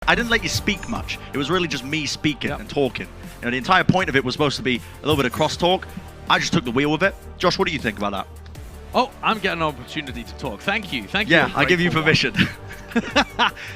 I didn't let you speak much. It was really just me speaking and talking. You know, the entire point of it was supposed to be a little bit of crosstalk. I just took the wheel with it. Josh, what do you think about that? Oh, I'm getting an opportunity to talk. Thank you. Thank you. Yeah, I give you permission.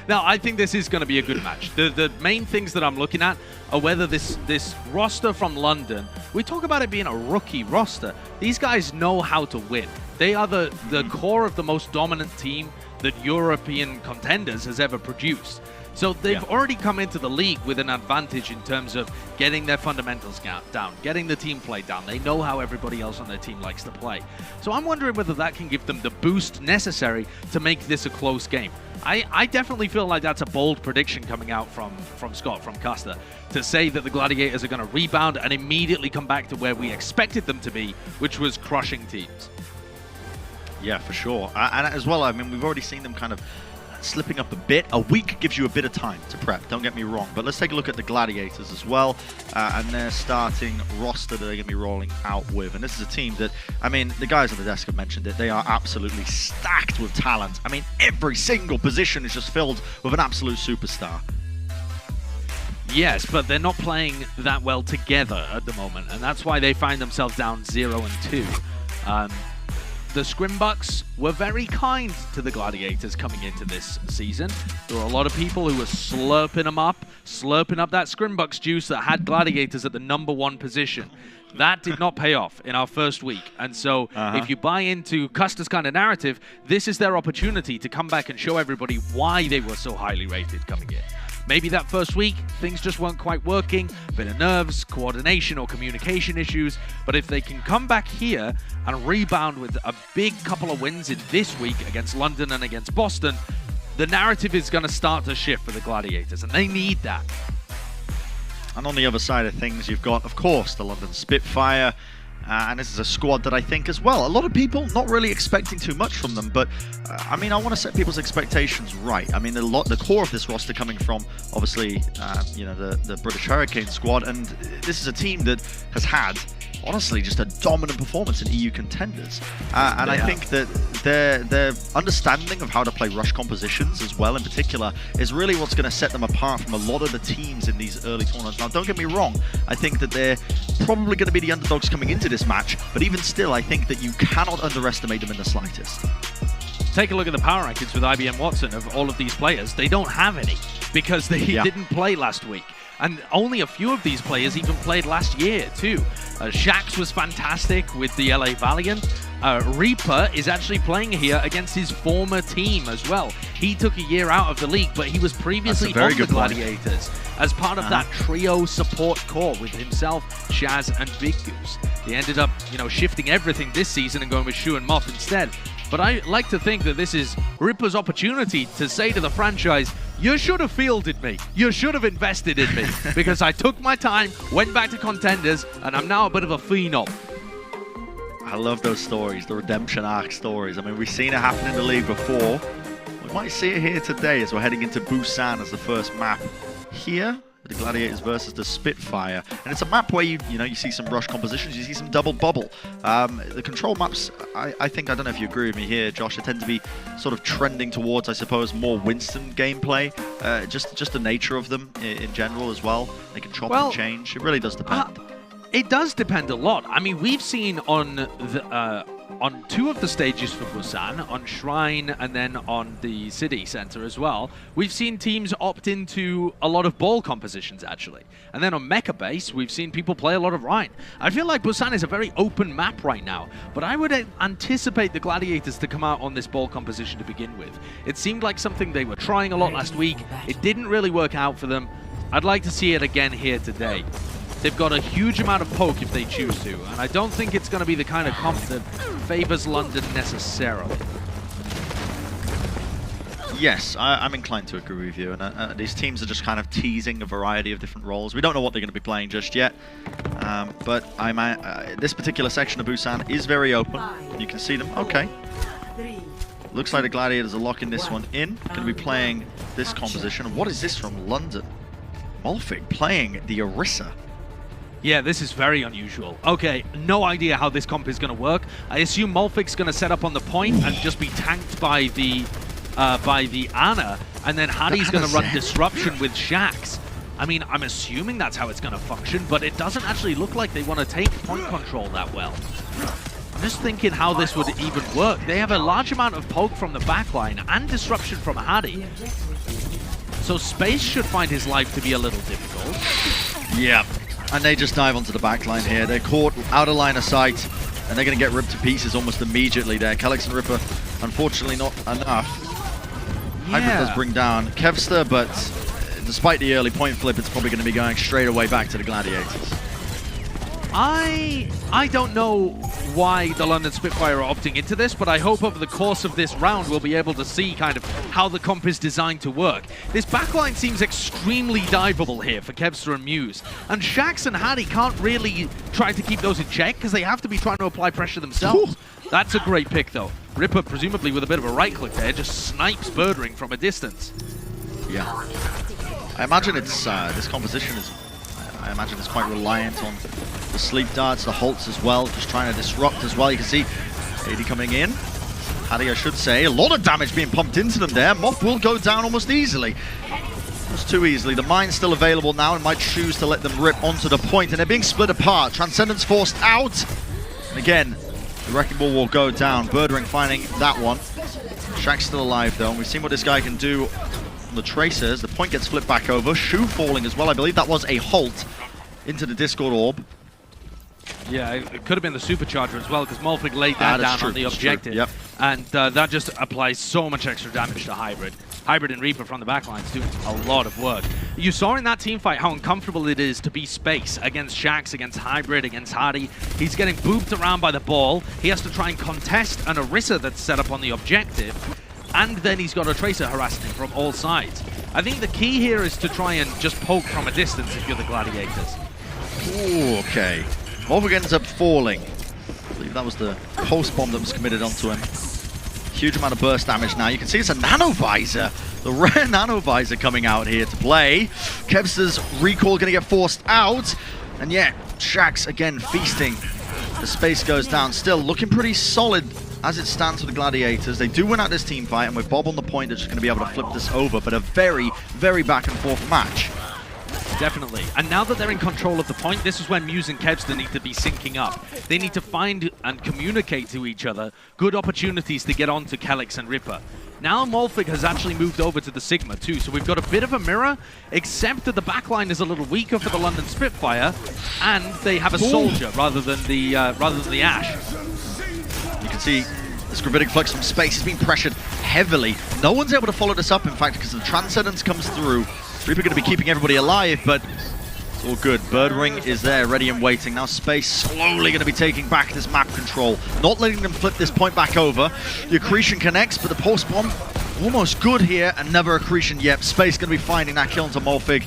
Now, I think this is going to be a good match. The main things that I'm looking at are whether this roster from London, we talk about it being a rookie roster. These guys know how to win. They are the core of the most dominant team that European Contenders has ever produced. So they've already come into the league with an advantage in terms of getting their fundamentals down, getting the team play down. They know how everybody else on their team likes to play. So I'm wondering whether that can give them the boost necessary to make this a close game. I definitely feel like that's a bold prediction coming out from Scott, from Caster, to say that the Gladiators are going to rebound and immediately come back to where we expected them to be, which was crushing teams. Yeah, for sure. And as well, I mean, we've already seen them kind of slipping up a bit. A week gives you a bit of time to prep, don't get me wrong. But let's take a look at the Gladiators as well, and their starting roster that they're going to be rolling out with. And this is a team that, I mean, the guys on the desk have mentioned it, they are absolutely stacked with talent. I mean, every single position is just filled with an absolute superstar. Yes, but they're not playing that well together at the moment, and that's why they find themselves down 0-2. The Scrimbucks were very kind to the Gladiators coming into this season. There were a lot of people who were slurping up that Scrimbucks juice that had Gladiators at the #1 position. That did not pay off in our first week. And so if you buy into Custer's kind of narrative, this is their opportunity to come back and show everybody why they were so highly rated coming in. Maybe that first week, things just weren't quite working, a bit of nerves, coordination or communication issues, but if they can come back here and rebound with a big couple of wins in this week against London and against Boston, the narrative is going to start to shift for the Gladiators, and they need that. And on the other side of things, you've got, of course, the London Spitfire. And this is a squad that I think as well, a lot of people not really expecting too much from them, but I mean, I want to set people's expectations right. I mean, the core of this roster coming from, obviously, you know, the British Hurricane squad, and this is a team that has had, honestly, just a dominant performance in EU contenders. And I think that their understanding of how to play rush compositions as well, in particular, is really what's going to set them apart from a lot of the teams in these early tournaments. Now, don't get me wrong, I think that they're probably going to be the underdogs coming into this match, but even still, I think that you cannot underestimate them in the slightest. Take a look at the power rankings with IBM Watson of all of these players. They don't have any because they didn't play last week. And only a few of these players even played last year, too. Shax was fantastic with the LA Valiant. Reaper is actually playing here against his former team as well. He took a year out of the league, but he was previously on the Gladiators as part of that trio support core with himself, Shaz, and Big Goose. They ended up, you know, shifting everything this season and going with Shu and Moth instead. But I like to think that this is Reaper's opportunity to say to the franchise, you should have fielded me. You should have invested in me because I took my time, went back to contenders, and I'm now a bit of a phenom. I love those stories, the redemption arc stories. I mean, we've seen it happen in the league before. We might see it here today as we're heading into Busan as the first map here. The Gladiators versus the Spitfire, and it's a map where you see some rush compositions, you see some double bubble. The control maps, I think, I don't know if you agree with me here, Josh, they tend to be sort of trending towards, I suppose, more Winston gameplay. Just the nature of them in general as well. They can chop and change. It really does depend. It does depend a lot. I mean, we've seen on two of the stages for Busan, on Shrine and then on the city center as well, we've seen teams opt into a lot of ball compositions, actually. And then on Mecha Base, we've seen people play a lot of Rhine. I feel like Busan is a very open map right now, but I would anticipate the Gladiators to come out on this ball composition to begin with. It seemed like something they were trying a lot last week. It didn't really work out for them. I'd like to see it again here today. They've got a huge amount of poke if they choose to, and I don't think it's going to be the kind of comp that favors London necessarily. Yes, I'm inclined to agree with you, and these teams are just kind of teasing a variety of different roles. We don't know what they're going to be playing just yet, but this particular section of Busan is very open. You can see them. Okay. Looks like the Gladiators are locking this one in. Going to be playing this composition. What is this from London? Molfig playing the Orisa. Yeah, this is very unusual. Okay, no idea how this comp is going to work. I assume Molfig's going to set up on the point and just be tanked by the by the Ana, and then Hadi's going to run Disruption with Shax. I mean, I'm assuming that's how it's going to function, but it doesn't actually look like they want to take point control that well. I'm just thinking how this would even work. They have a large amount of poke from the backline and Disruption from Hadi. So Space should find his life to be a little difficult. Yeah, and they just dive onto the backline here. They're caught out of line of sight, and they're going to get ripped to pieces almost immediately there. Calyx and Ripper, unfortunately not enough. Yeah. Hybrid does bring down Kevster, but despite the early point flip, it's probably going to be going straight away back to the Gladiators. I don't know why the London Spitfire are opting into this, but I hope over the course of this round we'll be able to see kind of how the comp is designed to work. This backline seems extremely diveable here for Kevster and Muse, and Shax and Hadi can't really try to keep those in check because they have to be trying to apply pressure themselves. Ooh. That's a great pick though. Ripper, presumably with a bit of a right click there, just snipes Birdring from a distance. Yeah. I imagine it's this composition is, I imagine it's quite reliant on the sleep darts, the halts as well, just trying to disrupt as well. You can see AD coming in. Hadi, I should say, a lot of damage being pumped into them there. Moth will go down almost easily. Almost too easily. The mine's still available now and might choose to let them rip onto the point, and they're being split apart. Transcendence forced out. And again, the Wrecking Ball will go down. Birdring finding that one. Shaq's still alive though, and we've seen what this guy can do on the Tracers. The point gets flipped back over. Shu falling as well. I believe that was a halt into the Discord orb. Yeah, it could have been the supercharger as well, because Molfig laid that down on the objective. Yep. And that just applies so much extra damage to Hybrid. Hybrid and Reaper from the backlines doing a lot of work. You saw in that team fight how uncomfortable it is to be Space against Shax, against Hybrid, against Hadi. He's getting booped around by the ball. He has to try and contest an Orisa that's set up on the objective. And then he's got a Tracer harassing him from all sides. I think the key here is to try and just poke from a distance if you're the Gladiators. Ooh, okay. Molfig ends up falling. I believe that was the post bomb that was committed onto him. Huge amount of burst damage now. You can see it's a Nano Visor. The rare Nano Visor coming out here to play. Kevster's recall going to get forced out. And yeah, Shax again feasting. The Space goes down. Still looking pretty solid as it stands for the Gladiators. They do win out this team fight, and with Bob on the point, they're just going to be able to flip this over. But a very, very back and forth match. Definitely. And now that they're in control of the point, this is when Muse and Kevster need to be syncing up. They need to find and communicate to each other good opportunities to get onto Calyx and Ripper. Now Molfig has actually moved over to the Sigma too, so we've got a bit of a mirror, except that the backline is a little weaker for the London Spitfire, and they have a Soldier rather than the Ashe. You can see this gravitic flux from Space is being pressured heavily. No one's able to follow this up, in fact, because the Transcendence comes through. Reaper going to be keeping everybody alive, but it's all good. Birdring is there, ready and waiting. Now Space slowly going to be taking back this map control, not letting them flip this point back over. The Accretion connects, but the Pulse Bomb almost good here, and never Accretion yet. Space going to be finding that kill into Molfig.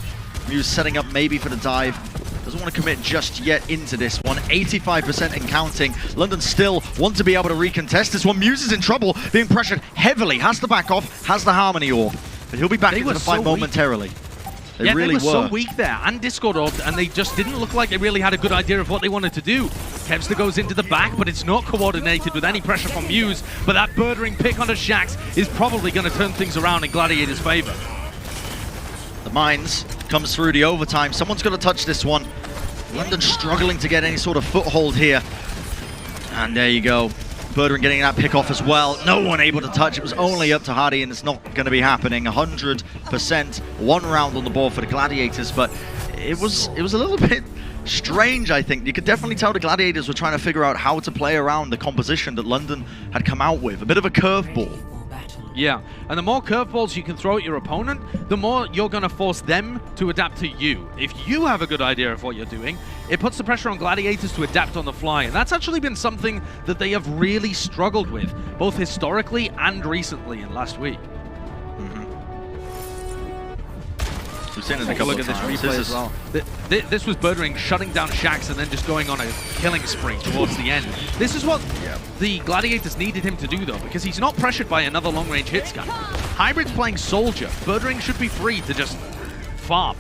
Muse setting up maybe for the dive. Doesn't want to commit just yet into this one. 85% and counting. London still want to be able to recontest this one. Muse is in trouble, being pressured heavily. Has to back off, has the Harmony Orb. But he'll be back into the fight momentarily. They were so weak there, and Discord orbed, and they just didn't look like they really had a good idea of what they wanted to do. Kevster goes into the back, but it's not coordinated with any pressure from Muse, but that Birdring pick onto Shax is probably going to turn things around in Gladiator's favor. The Mines comes through the overtime. Someone's got to touch this one. London struggling to get any sort of foothold here. And there you go. Birdring getting that pick off as well. No one able to touch. It was only up to Hadi, and it's not going to be happening. 100%. One round on the board for the Gladiators, but it was a little bit strange, I think. You could definitely tell the Gladiators were trying to figure out how to play around the composition that London had come out with. A bit of a curveball. Yeah, and the more curveballs you can throw at your opponent, the more you're going to force them to adapt to you. If you have a good idea of what you're doing, it puts the pressure on Gladiators to adapt on the fly, and that's actually been something that they have really struggled with, both historically and recently in last week. We've seen it a couple of times. Look at this replay as well. This was Birdring shutting down Shax and then just going on a killing spree towards the end. This is what the Gladiators needed him to do, though, because he's not pressured by another long-range hit scan. Hybrid's playing Soldier. Birdring should be free to just farm.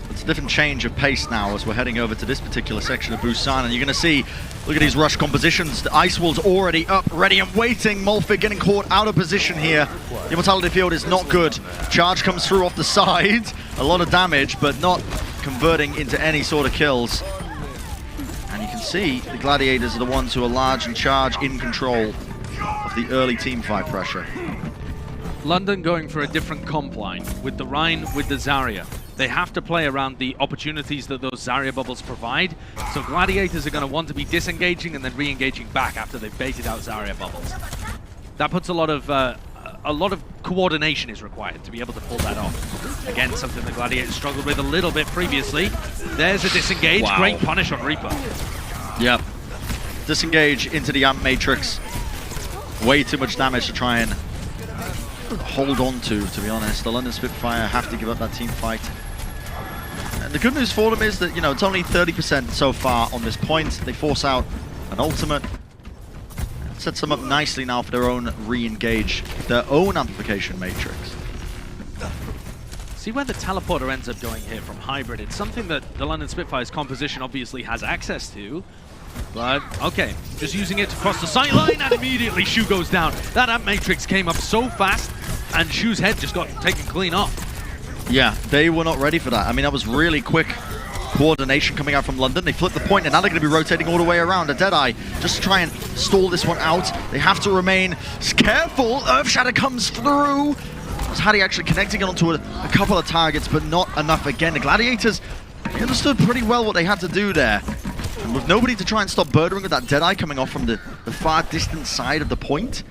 It's a different change of pace now as we're heading over to this particular section of Busan, and you're going to see Look at these rush compositions. The Ice Wall's already up, ready and waiting. Molfig getting caught out of position here. The Immortality Field is not good. Charge comes through off the side. A lot of damage, but not converting into any sort of kills. And you can see the Gladiators are the ones who are large and Charge in control of the early team fight pressure. London going for a different comp line with the Rhine, with the Zarya. They have to play around the opportunities that those Zarya bubbles provide. So Gladiators are going to want to be disengaging and then re-engaging back after they've baited out Zarya bubbles. That puts a lot of coordination is required to be able to pull that off. Again, something the Gladiators struggled with a little bit previously. There's a disengage. Wow. Great punish on Reaper. Yep. Disengage into the Amp Matrix. Way too much damage to try and hold on to be honest. The London Spitfire have to give up that team fight. And the good news for them is that, you know, it's only 30% so far on this point. They force out an ultimate. Sets them up nicely now for their own re-engage, their own amplification matrix. See where the teleporter ends up going here from Hybrid. It's something that the London Spitfire's composition obviously has access to. But, okay, just using it to cross the sight line, and immediately Shu goes down. That Amp Matrix came up so fast, and Shu's head just got taken clean off. Yeah, they were not ready for that. I mean, that was really quick coordination coming out from London. They flipped the point, and now they're going to be rotating all the way around. A Deadeye, just to try and stall this one out. They have to remain careful. Earthshatter comes through. Was Hattie actually connecting it onto a couple of targets, but not enough again. The Gladiators, they understood pretty well what they had to do there. And with nobody to try and stop Birdering with that Deadeye coming off from the far distant side of the point,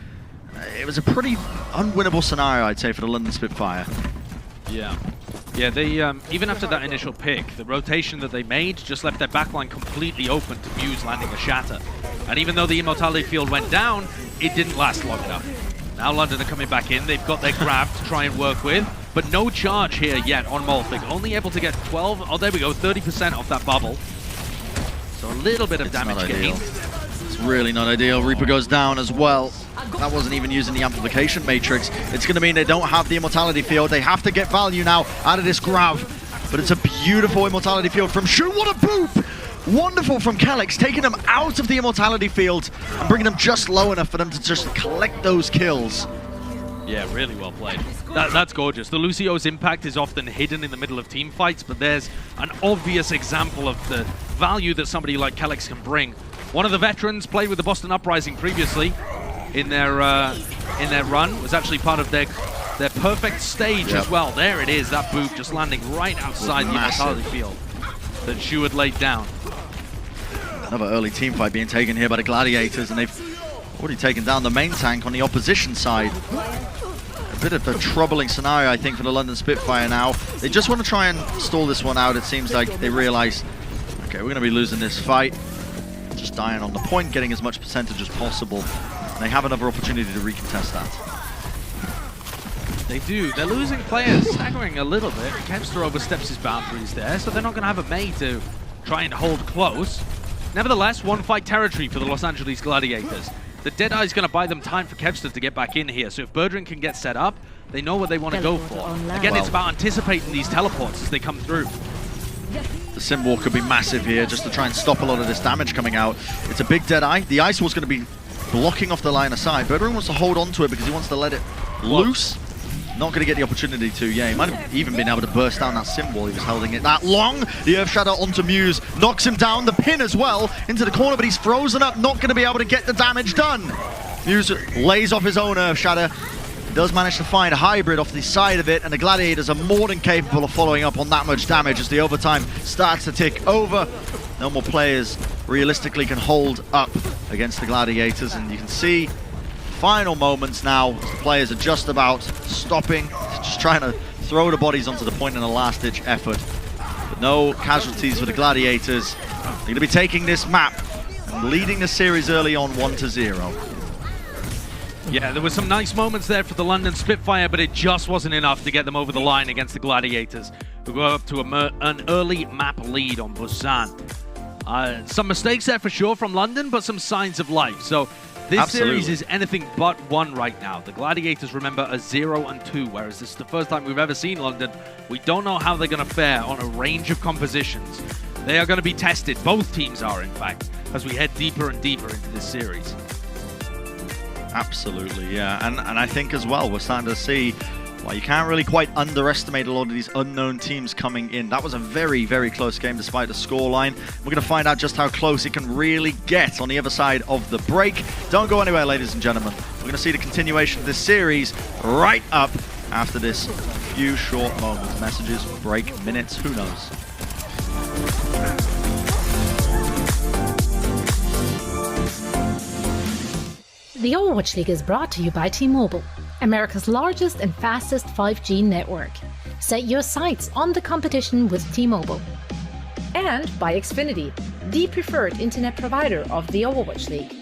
it was a pretty unwinnable scenario, I'd say, for the London Spitfire. Yeah. Yeah, they, even after that initial pick, the rotation that they made just left their backline completely open to Muse landing a Shatter. And even though the Immortality Field went down, it didn't last long enough. Now London are coming back in, they've got their grab to try and work with, but no charge here yet on Molfig. Only able to get 12, oh there we go, 30% off that bubble. So a little bit of damage gain. It's really not ideal. Reaper goes down as well. That wasn't even using the amplification matrix. It's going to mean they don't have the Immortality Field. They have to get value now out of this grab. But it's a beautiful Immortality Field from Shu. What a boop! Wonderful from Calyx, taking them out of the Immortality Field and bringing them just low enough for them to just collect those kills. Yeah, really well played. That's gorgeous. The Lucio's impact is often hidden in the middle of team fights, but there's an obvious example of the value that somebody like Calyx can bring. One of the veterans played with the Boston Uprising previously in their run, was actually part of their perfect stage as well. There it is, that boop just landing right outside the Immortality Field that Shu had laid down. Another early team fight being taken here by the Gladiators, and they've already taken down the main tank on the opposition side. A bit of a troubling scenario, I think, for the London Spitfire now. They just want to try and stall this one out. It seems like they realize, okay, we're going to be losing this fight. Just dying on the point, getting as much percentage as possible. And they have another opportunity to recontest that. They do. They're losing players, staggering a little bit. Kevster oversteps his boundaries there, so they're not going to have a May to try and hold close. Nevertheless, one fight territory for the Los Angeles Gladiators. The Deadeye is going to buy them time for Kevster to get back in here, so if Birdring can get set up, they know what they want to go for. Again, it's about anticipating these teleports as they come through. The Sim War could be massive here just to try and stop a lot of this damage coming out. It's a big Deadeye. The Ice Wall's going to be blocking off the line of sight. Birdring wants to hold on to it because he wants to let it loose. Not going to get the opportunity to. Yeah, he might have even been able to burst down that Sim Wall. He was holding it that long. The Earth Shadow onto Muse. Knocks him down. The pin as well into the corner, but he's frozen up. Not going to be able to get the damage done. Muse lays off his own Earth Shadow. He does manage to find a hybrid off the side of it, and the Gladiators are more than capable of following up on that much damage as the overtime starts to tick over. No more players realistically can hold up against the Gladiators, and you can see final moments now. The players are just about stopping, just trying to throw the bodies onto the point in a last-ditch effort. But no casualties for the Gladiators. They're going to be taking this map and leading the series early on 1-0. Yeah, there were some nice moments there for the London Spitfire, but it just wasn't enough to get them over the line against the Gladiators, who go up to an early map lead on Busan. Some mistakes there for sure from London, but some signs of life. So this series is anything but one right now. The Gladiators, remember, are 0-2, whereas this is the first time we've ever seen London. We don't know how they're going to fare on a range of compositions. They are going to be tested. Both teams are, in fact, as we head deeper and deeper into this series. Absolutely, yeah. And I think as well, we're starting to see, well, you can't really quite underestimate a lot of these unknown teams coming in. That was a very, very close game despite the scoreline. We're going to find out just how close it can really get on the other side of the break. Don't go anywhere, ladies and gentlemen. We're going to see the continuation of this series right up after this few short moments. Messages, break, minutes, who knows? The Overwatch League is brought to you by T-Mobile, America's largest and fastest 5G network. Set your sights on the competition with T-Mobile. And by Xfinity, the preferred internet provider of the Overwatch League.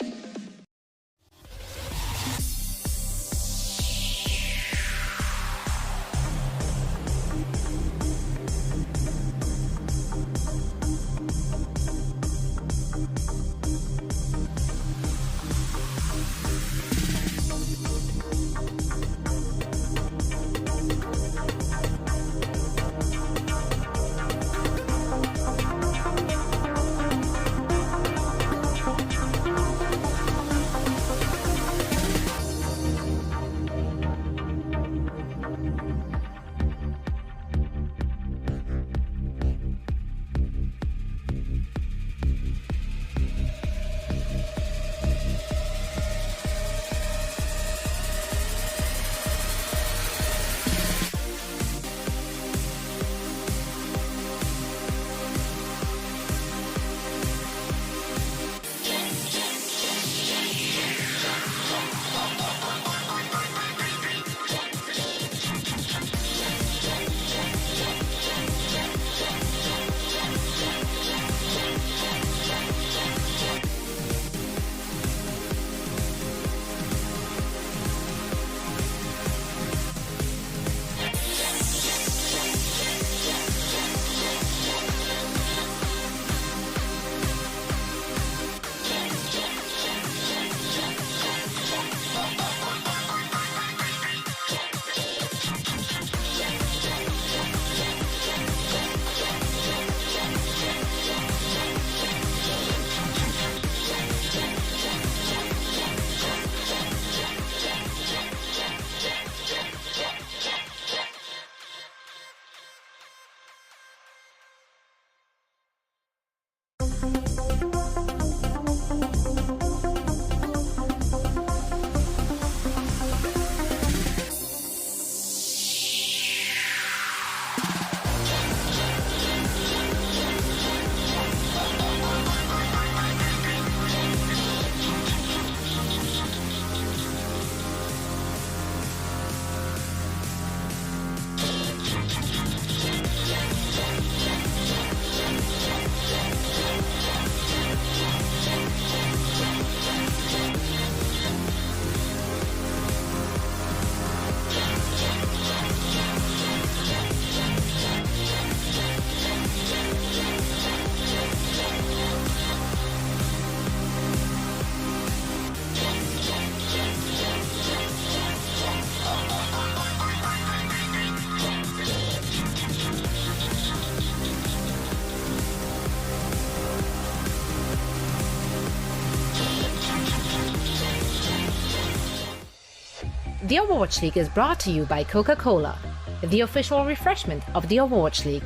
The Overwatch League is brought to you by Coca-Cola, the official refreshment of the Overwatch League,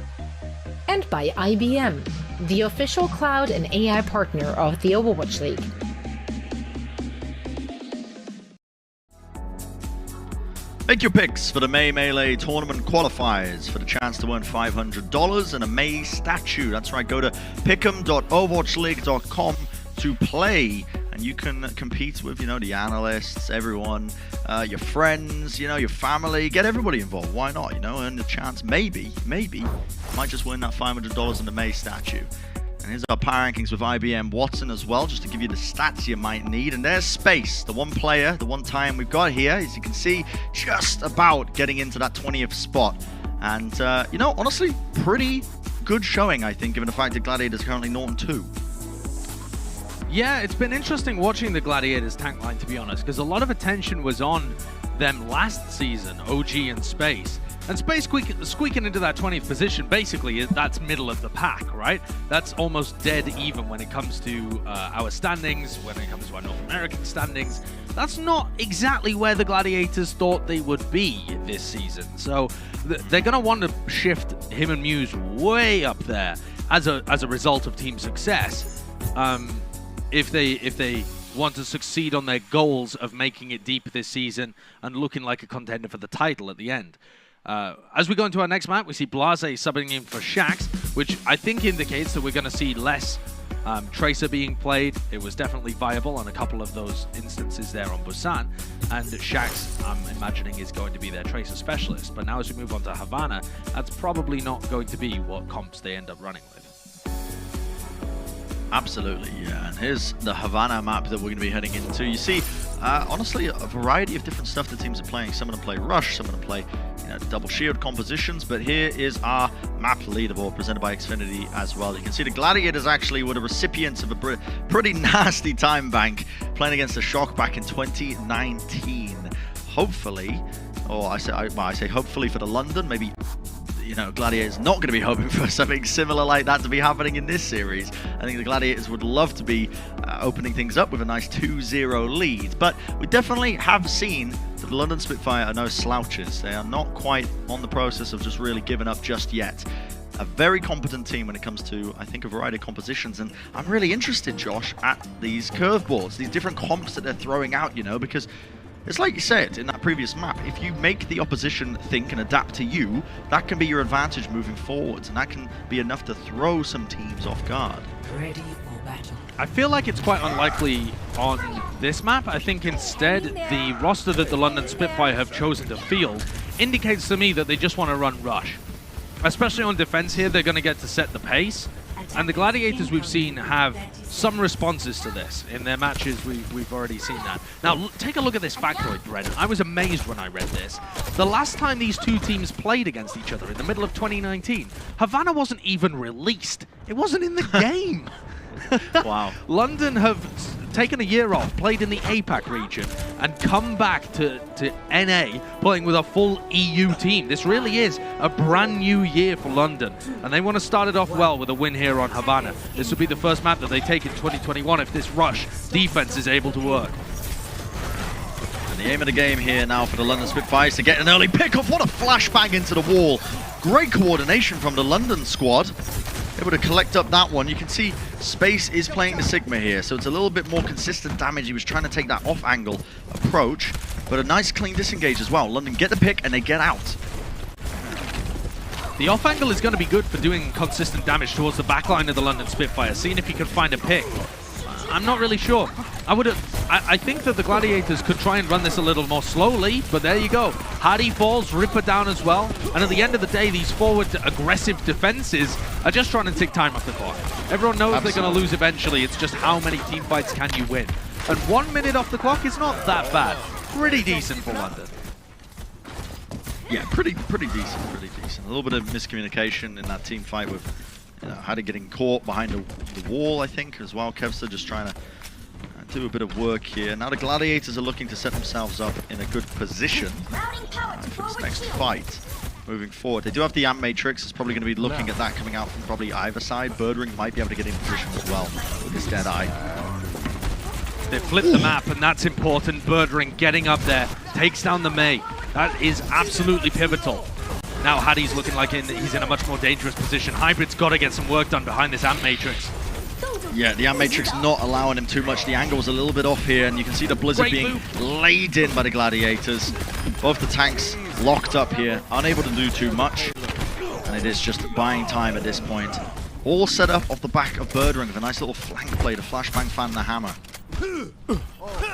and by IBM, the official cloud and AI partner of the Overwatch League. Make your picks for the May Melee Tournament Qualifiers for the chance to win $500 and a May statue. That's right, go to pick'em.overwatchleague.com to play, and you can compete with, the analysts, everyone, your friends, your family. Get everybody involved. Why not? Earn the chance. Maybe, might just win that $500 in the May statue. And here's our power rankings with IBM Watson as well, just to give you the stats you might need. And there's Space, the one player, the one time we've got here, as you can see, just about getting into that 20th spot. And, honestly, pretty good showing, I think, given the fact that Gladiators are currently 0-2. Yeah, it's been interesting watching the Gladiators tank line, to be honest, because a lot of attention was on them last season, OG and Space. And Space squeaking into that 20th position, basically, that's middle of the pack, right? That's almost dead even when it comes to our standings, when it comes to our North American standings. That's not exactly where the Gladiators thought they would be this season. So they're going to want to shift him and Muse way up there as a result of team success. If they want to succeed on their goals of making it deep this season and looking like a contender for the title at the end. As we go into our next map, we see Blase subbing in for Shax, which I think indicates that we're going to see less Tracer being played. It was definitely viable on a couple of those instances there on Busan, and Shax, I'm imagining, is going to be their Tracer specialist. But now as we move on to Havana, that's probably not going to be what comps they end up running with. Absolutely, yeah. And here's the Havana map that we're going to be heading into. You see, honestly, a variety of different stuff the teams are playing. Some of them play Rush, some of them play double shield compositions, but here is our map leaderboard presented by Xfinity as well. You can see the Gladiators actually were the recipients of a pretty nasty time bank playing against the Shock back in 2019. Hopefully, or I say hopefully for the London, maybe Gladiators not going to be hoping for something similar like that to be happening in this series. I think the Gladiators would love to be opening things up with a nice 2-0 lead, but we definitely have seen that the London Spitfire are no slouches. They are not quite on the process of just really giving up just yet. A very competent team when it comes to, I think, a variety of compositions, and I'm really interested, Josh, at these curveballs, these different comps that they're throwing out, because it's like you said in that previous map, if you make the opposition think and adapt to you, that can be your advantage moving forwards, and that can be enough to throw some teams off guard. Ready for battle. I feel like it's quite unlikely on this map. I think instead the roster that the London Spitfire have chosen to field indicates to me that they just want to run Rush. Especially on defense here, they're going to get to set the pace. And the Gladiators we've seen have some responses to this. In their matches, we've already seen that. Now, take a look at this factoid, Brennan. I was amazed when I read this. The last time these two teams played against each other in the middle of 2019, Havana wasn't even released. It wasn't in the game. Wow. London have taken a year off, played in the APAC region, and come back to NA playing with a full EU team. This really is a brand new year for London, and they want to start it off well with a win here on Havana. This will be the first map that they take in 2021 if this Rush defense is able to work. And the aim of the game here now for the London Spitfires to get an early pickoff. What a flashbang into the wall. Great coordination from the London squad. Able to collect up that one. You can see Space is playing the Sigma here, so it's a little bit more consistent damage. He was trying to take that off-angle approach, but a nice clean disengage as well. London get the pick and they get out. The off-angle is going to be good for doing consistent damage towards the backline of the London Spitfire, seeing if he can find a pick. I'm not really sure. I think that the Gladiators could try and run this a little more slowly, but there you go. Hardy falls, Ripper down as well, and at the end of the day, these forward aggressive defenses are just trying to tick time off the clock. Everyone knows They're going to lose eventually. It's just how many team fights can you win? And 1 minute off the clock is not that bad. Pretty decent for London. Yeah, pretty decent, A little bit of miscommunication in that team fight with Hardy getting caught behind the wall, I think, as well. Kevster just trying to do a bit of work here. Now the Gladiators are looking to set themselves up in a good position for this next fight. Moving forward, they do have the Amp Matrix. It's probably going to be looking at that coming out from probably either side. Birdring might be able to get in position as well with his Dead Eye. They flip the map, and that's important. Birdring getting up there, takes down the May. That is absolutely pivotal. Now Hardy's looking like he's in a much more dangerous position. Hybrid's got to get some work done behind this Amp Matrix. Yeah, the Amp Matrix not allowing him too much. The angle's a little bit off here, and you can see the Blizzard being laid in by the Gladiators. Both the tanks locked up here, unable to do too much. And it is just buying time at this point. All set up off the back of Birdring with a nice little flank play to flashbang fan the hammer.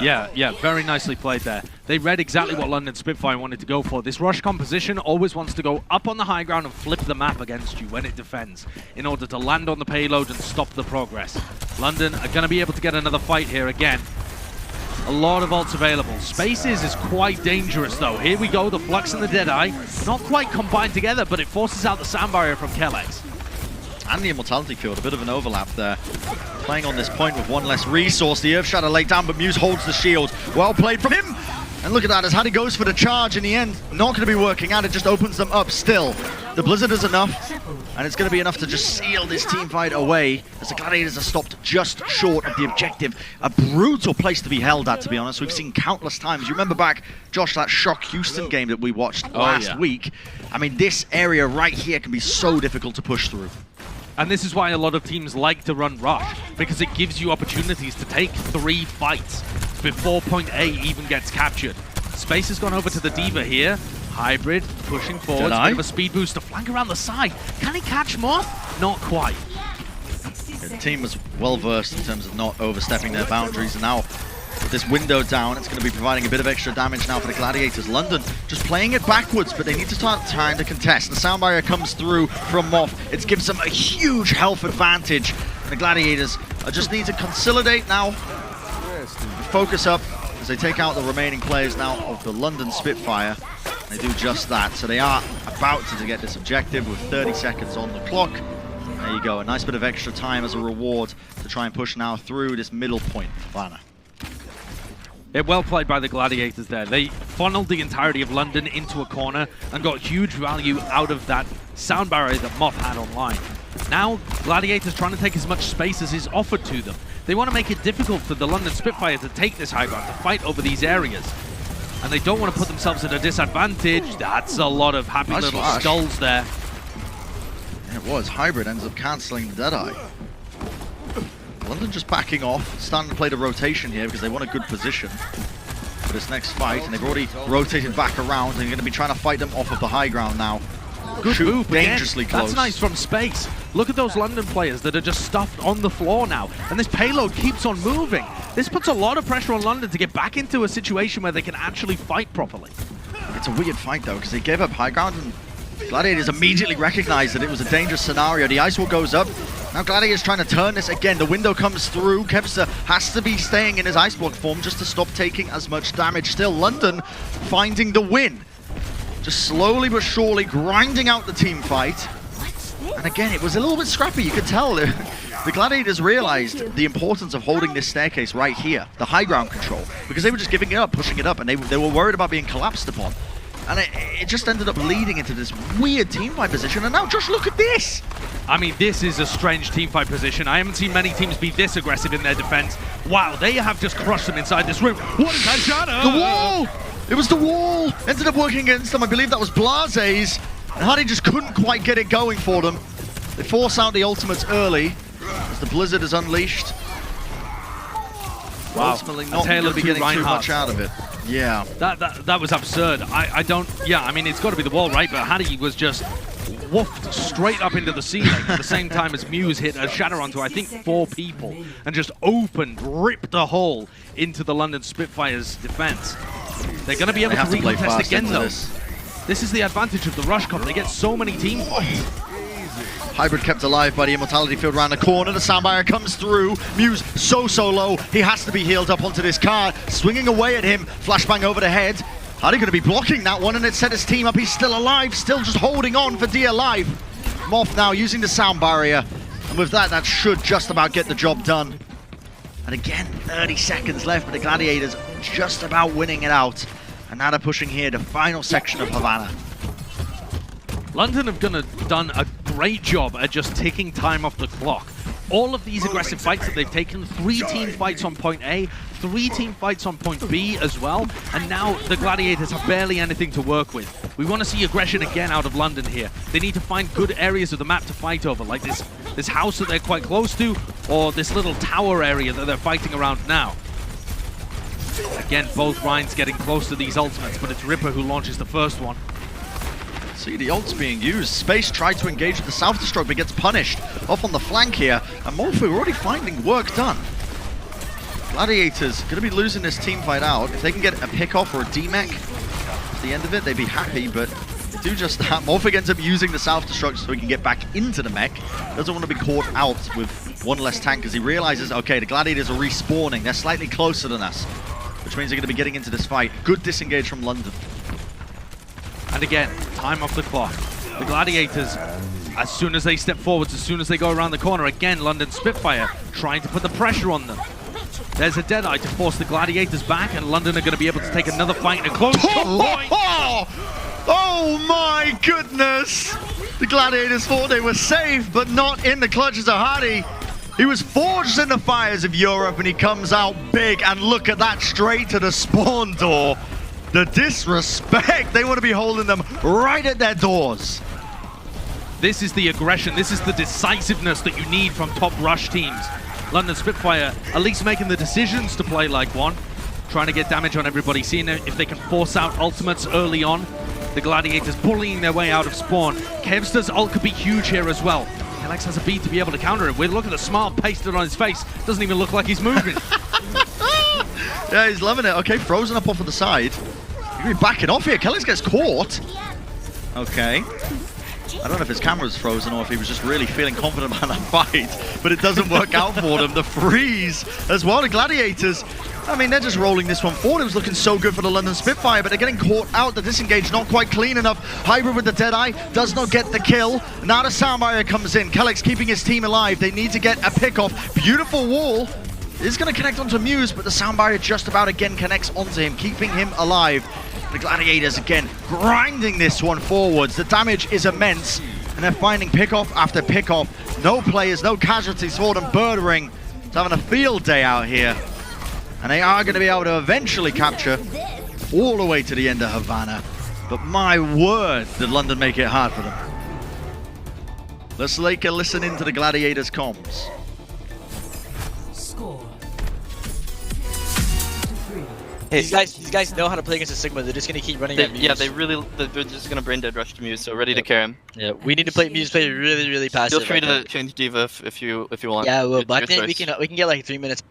Yeah, very nicely played there. They read exactly what London Spitfire wanted to go for. This Rush composition always wants to go up on the high ground and flip the map against you when it defends in order to land on the payload and stop the progress. London are going to be able to get another fight here again. A lot of ults available. Spaces is quite dangerous though. Here we go, the Flux and the Deadeye. Not quite combined together, but it forces out the sound barrier from Kellex. And the Immortality Field, a bit of an overlap there. Playing on this point with one less resource. The Earth Shadow laid down, but Muse holds the shield. Well played from him. And look at that, as Hattie goes for the charge in the end, not going to be working out, it just opens them up still. The Blizzard is enough, and it's going to be enough to just seal this team fight away, as the Gladiators are stopped just short of the objective. A brutal place to be held at, to be honest. We've seen countless times. You remember back, Josh, that Shock Houston game that we watched last week? I mean, this area right here can be so difficult to push through. And this is why a lot of teams like to run Rush, because it gives you opportunities to take 3 fights before point A even gets captured. Space has gone over to the D.Va here. Hybrid pushing forward, bit of a speed boost to flank around the side. Can he catch Moth? Not quite. The team was well versed in terms of not overstepping their boundaries, and now with this window down, it's going to be providing a bit of extra damage now for the Gladiators. London just playing it backwards, but they need to start trying to contest. The sound barrier comes through from Moth. It gives them a huge health advantage, and the Gladiators just need to consolidate now, focus up as they take out the remaining players now of the London Spitfire. They do just that, so they are about to get this objective with 30 seconds on the clock. There you go, a nice bit of extra time as a reward to try and push now through this middle point for Havana. Yeah, well played by the Gladiators there. They funneled the entirety of London into a corner and got huge value out of that sound barrier that Moth had online. Now, Gladiators trying to take as much space as is offered to them. They want to make it difficult for the London Spitfire to take this high ground, to fight over these areas. And they don't want to put themselves at a disadvantage. That's a lot of happy little skulls there. And it was. Hybrid ends up cancelling the Deadeye. London just backing off, starting to play the rotation here because they want a good position for this next fight, and they've already rotated back around, and they're going to be trying to fight them off of the high ground now. Good move, dangerously close. That's nice from space. Look at those London players that are just stuffed on the floor now, and this payload keeps on moving. This puts a lot of pressure on London to get back into a situation where they can actually fight properly. It's a weird fight though, because they gave up high ground, and Gladiators immediately recognized that it was a dangerous scenario. The ice wall goes up. Now Gladiators trying to turn this again. The window comes through. Kevster has to be staying in his ice block form just to stop taking as much damage. Still, London finding the win. Just slowly but surely grinding out the team fight. And again, it was a little bit scrappy. You could tell the Gladiators realized the importance of holding this staircase right here, the high ground control, because they were just giving it up, pushing it up, and they were worried about being collapsed upon. And it just ended up leading into this weird teamfight position. And now just look at this. I mean, this is a strange teamfight position. I haven't seen many teams be this aggressive in their defense. Wow, they have just crushed them inside this room. What is that shadow? The wall! It was the wall! Ended up working against them. I believe that was Blaze's. And Hardy just couldn't quite get it going for them. They force out the ultimates early as the Blizzard is unleashed. Wow. Ultimately not going to be getting too much out of it. Yeah. That was absurd. I mean, it's got to be the wall, right? But Hattie was just woofed straight up into the ceiling at the same time as Muse hit a shatter onto, I think, 4 people and just ripped a hole into the London Spitfire's defense. They're going to be able to recontest again, though. This is the advantage of the Rush Cup. They get so many team fights. Hybrid kept alive by the Immortality Field around the corner. The sound barrier comes through. Muse so low. He has to be healed up onto this car. Swinging away at him. Flashbang over the head. Hardy going to be blocking that one, and it set his team up. He's still alive. Still just holding on for dear life. Moth now using the sound barrier. And with that, that should just about get the job done. And again, 30 seconds left, but the Gladiators just about winning it out. And now they're pushing here, the final section of Havana. London have done a great job at just taking time off the clock. All of these aggressive fights that they've taken, 3 team fights on point A, 3 team fights on point B as well, and now the Gladiators have barely anything to work with. We want to see aggression again out of London here. They need to find good areas of the map to fight over, like this house that they're quite close to, or this little tower area that they're fighting around now. Again, both Rhines getting close to these ultimates, but it's Ripper who launches the first one. See the ults being used. Space tried to engage with the self-destruct, but gets punished off on the flank here. And Morpho already finding work done. Gladiators going to be losing this team fight out. If they can get a pick-off or a D-mech at the end of it, they'd be happy, but they do just that. Morpho ends up using the self-destruct so he can get back into the mech. Doesn't want to be caught out with one less tank as he realizes, okay, the Gladiators are respawning. They're slightly closer than us, which means they're going to be getting into this fight. Good disengage from London. And again, time off the clock. The Gladiators, as soon as they step forwards, as soon as they go around the corner, again, London Spitfire trying to put the pressure on them. There's a Deadeye to force the Gladiators back, and London are going to be able to take another fight in a close point. Oh my goodness! The Gladiators thought they were safe, but not in the clutches of Hardy. He was forged in the fires of Europe, and he comes out big, and look at that, straight to the spawn door. The disrespect! They want to be holding them right at their doors. This is the aggression, this is the decisiveness that you need from top rush teams. London Spitfire at least making the decisions to play like one, trying to get damage on everybody, seeing if they can force out ultimates early on. The Gladiators bullying their way out of spawn. Kevster's ult could be huge here as well. Alex has a beat to be able to counter it with. Look at the smile pasted on his face. Doesn't even look like he's moving. Yeah, he's loving it. Okay, frozen up off of the side. He's going to be backing off here. Kellix gets caught. Okay. I don't know if his camera's frozen or if he was just really feeling confident about that fight, but it doesn't work out for them. The freeze as well. The Gladiators, I mean, they're just rolling this one forward. It was looking so good for the London Spitfire, but they're getting caught out. The disengage not quite clean enough. Hybrid with the Deadeye does not get the kill. Now the Sound Barrier comes in. Kellix keeping his team alive. They need to get a pick off. Beautiful wall. Is going to connect onto Muse, but the Sound Barrier just about again connects onto him, keeping him alive. The Gladiators again grinding this one forwards. The damage is immense, and they're finding pickoff after pickoff. No players, no casualties for them. Birdering is having a field day out here, and they are going to be able to eventually capture all the way to the end of Havana. But my word, did London make it hard for them. Let's take a listen into the Gladiators comms. Hey, these guys know how to play against a Sigma. They're just gonna keep running at Muse. Yeah, they're just gonna brain dead rush to Muse, so ready to carry him. Yeah, we need to play Muse play really passive. Feel free to change Diva if you want. Yeah, well, but I think we can get like 3 minutes.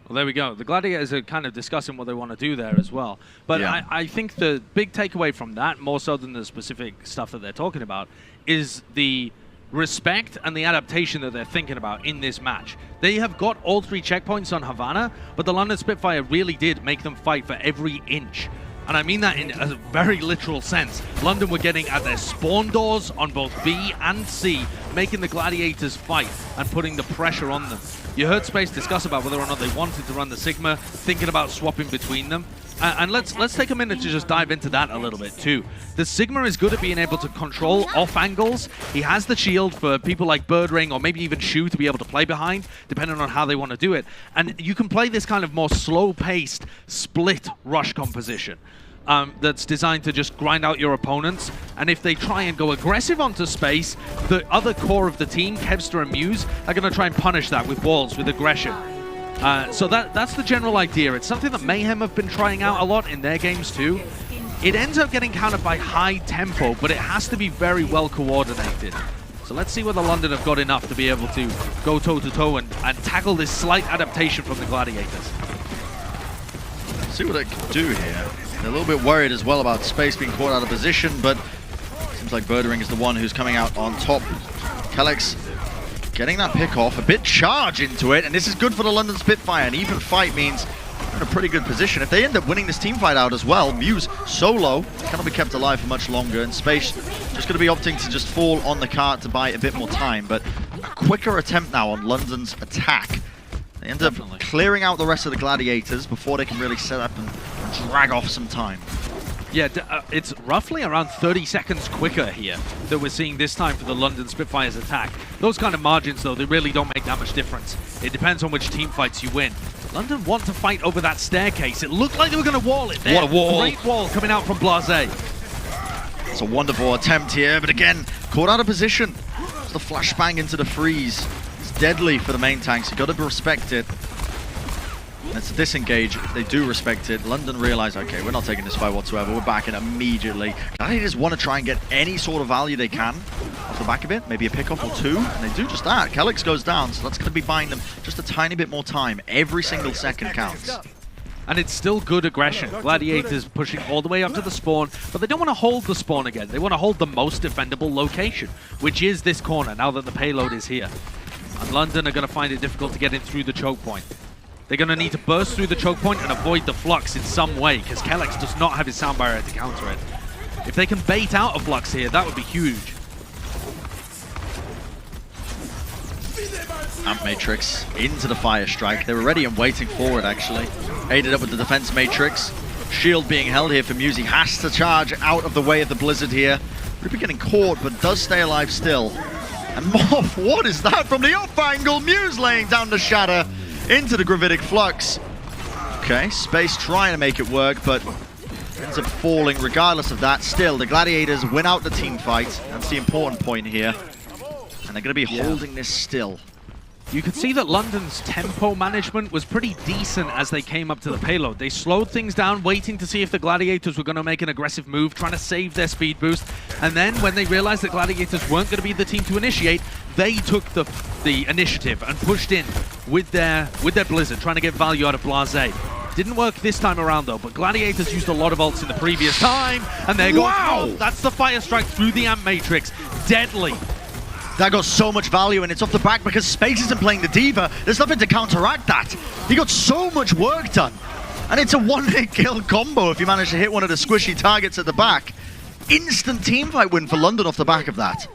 Well, there we go. The Gladiators are kind of discussing what they want to do there as well. But yeah. I think the big takeaway from that, more so than the specific stuff that they're talking about, is the respect and the adaptation that they're thinking about in this match. They have got all 3 checkpoints on Havana, but the London Spitfire really did make them fight for every inch. And I mean that in a very literal sense. London were getting at their spawn doors on both B and C, making the Gladiators fight and putting the pressure on them. You heard Space discuss about whether or not they wanted to run the Sigma, thinking about swapping between them. And let's take a minute to just dive into that a little bit too. The Sigma is good at being able to control off angles. He has the shield for people like Birdring or maybe even Shu to be able to play behind, depending on how they want to do it. And you can play this kind of more slow-paced, split rush composition that's designed to just grind out your opponents. And if they try and go aggressive onto space, the other core of the team, Kevster and Muse, are going to try and punish that with walls, with aggression. So that's the general idea. It's something that Mayhem have been trying out a lot in their games too. It ends up getting countered by high tempo, but it has to be very well coordinated. So let's see whether London have got enough to be able to go toe-to-toe and tackle this slight adaptation from the Gladiators. Let's see what they can do here. They're a little bit worried as well about Space being caught out of position, but it seems like Birdering is the one who's coming out on top. Kellix getting that pick off, a bit charge into it, and this is good for the London Spitfire. An even fight means they're in a pretty good position. If they end up winning this team fight out as well, Muse solo cannot be kept alive for much longer, and Space just going to be opting to just fall on the cart to buy a bit more time. But a quicker attempt now on London's attack. They end up clearing out the rest of the Gladiators before they can really set up and drag off some time. Yeah, it's roughly around 30 seconds quicker here that we're seeing this time for the London Spitfire's attack. Those kind of margins, though, they really don't make that much difference. It depends on which team fights you win. London want to fight over that staircase. It looked like they were going to wall it there. What a wall. Great wall coming out from Blase. It's a wonderful attempt here, but again, caught out of position. It's the flashbang into the freeze. It's deadly for the main tanks. You've got to respect it. It's a disengage. They do respect it. London realize, okay, we're not taking this fight whatsoever. We're backing immediately. Gladiators want to try and get any sort of value they can off the back of it. Maybe a pickoff or 2, and they do just that. Kellix goes down, so that's going to be buying them just a tiny bit more time. Every single second counts. And it's still good aggression. Gladiators pushing all the way up to the spawn, but they don't want to hold the spawn again. They want to hold the most defendable location, which is this corner now that the payload is here. And London are going to find it difficult to get in through the choke point. They're going to need to burst through the choke point and avoid the flux in some way, because Kellix does not have his sound barrier to counter it. If they can bait out a flux here, that would be huge. Amp Matrix into the Fire Strike. They were ready and waiting for it, actually. Aided up with the Defense Matrix. Shield being held here for Muse. He has to charge out of the way of the Blizzard here. Ruby getting caught, but does stay alive still. And Moth, what is that from the off angle? Muse laying down the Shatter into the Gravitic Flux. Okay, Space trying to make it work, but ends up falling regardless of that. Still, the Gladiators win out the team fight. That's the important point here. And they're going to be holding this still. You could see that London's tempo management was pretty decent as they came up to the payload. They slowed things down, waiting to see if the Gladiators were going to make an aggressive move, trying to save their speed boost. And then when they realized that Gladiators weren't going to be the team to initiate, they took the initiative and pushed in with their Blizzard, trying to get value out of Blase. Didn't work this time around though, but Gladiators used a lot of ults in the previous time, and there goes. Wow! That's the Fire Strike through the Amp Matrix. Deadly. That got so much value, and it's off the back because Space isn't playing the D.Va. There's nothing to counteract that. He got so much work done. And it's a one-hit kill combo if you manage to hit one of the squishy targets at the back. Instant teamfight win for London off the back of that.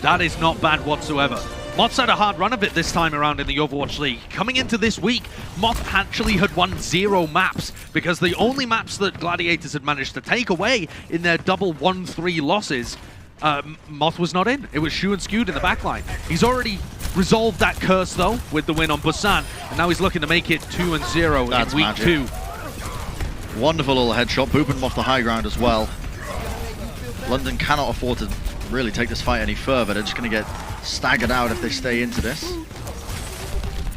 That is not bad whatsoever. Moth's had a hard run of it this time around in the Overwatch League. Coming into this week, Moth actually had won 0 maps because the only maps that Gladiators had managed to take away in their double 1-3 losses, Moth was not in. It was Shu and Skewed in the backline. He's already resolved that curse though with the win on Busan, and now he's looking to make it 2-0 in week magic. 2. Wonderful little headshot, booping him off the high ground as well. London cannot afford to really take this fight any further. They're just going to get staggered out if they stay into this.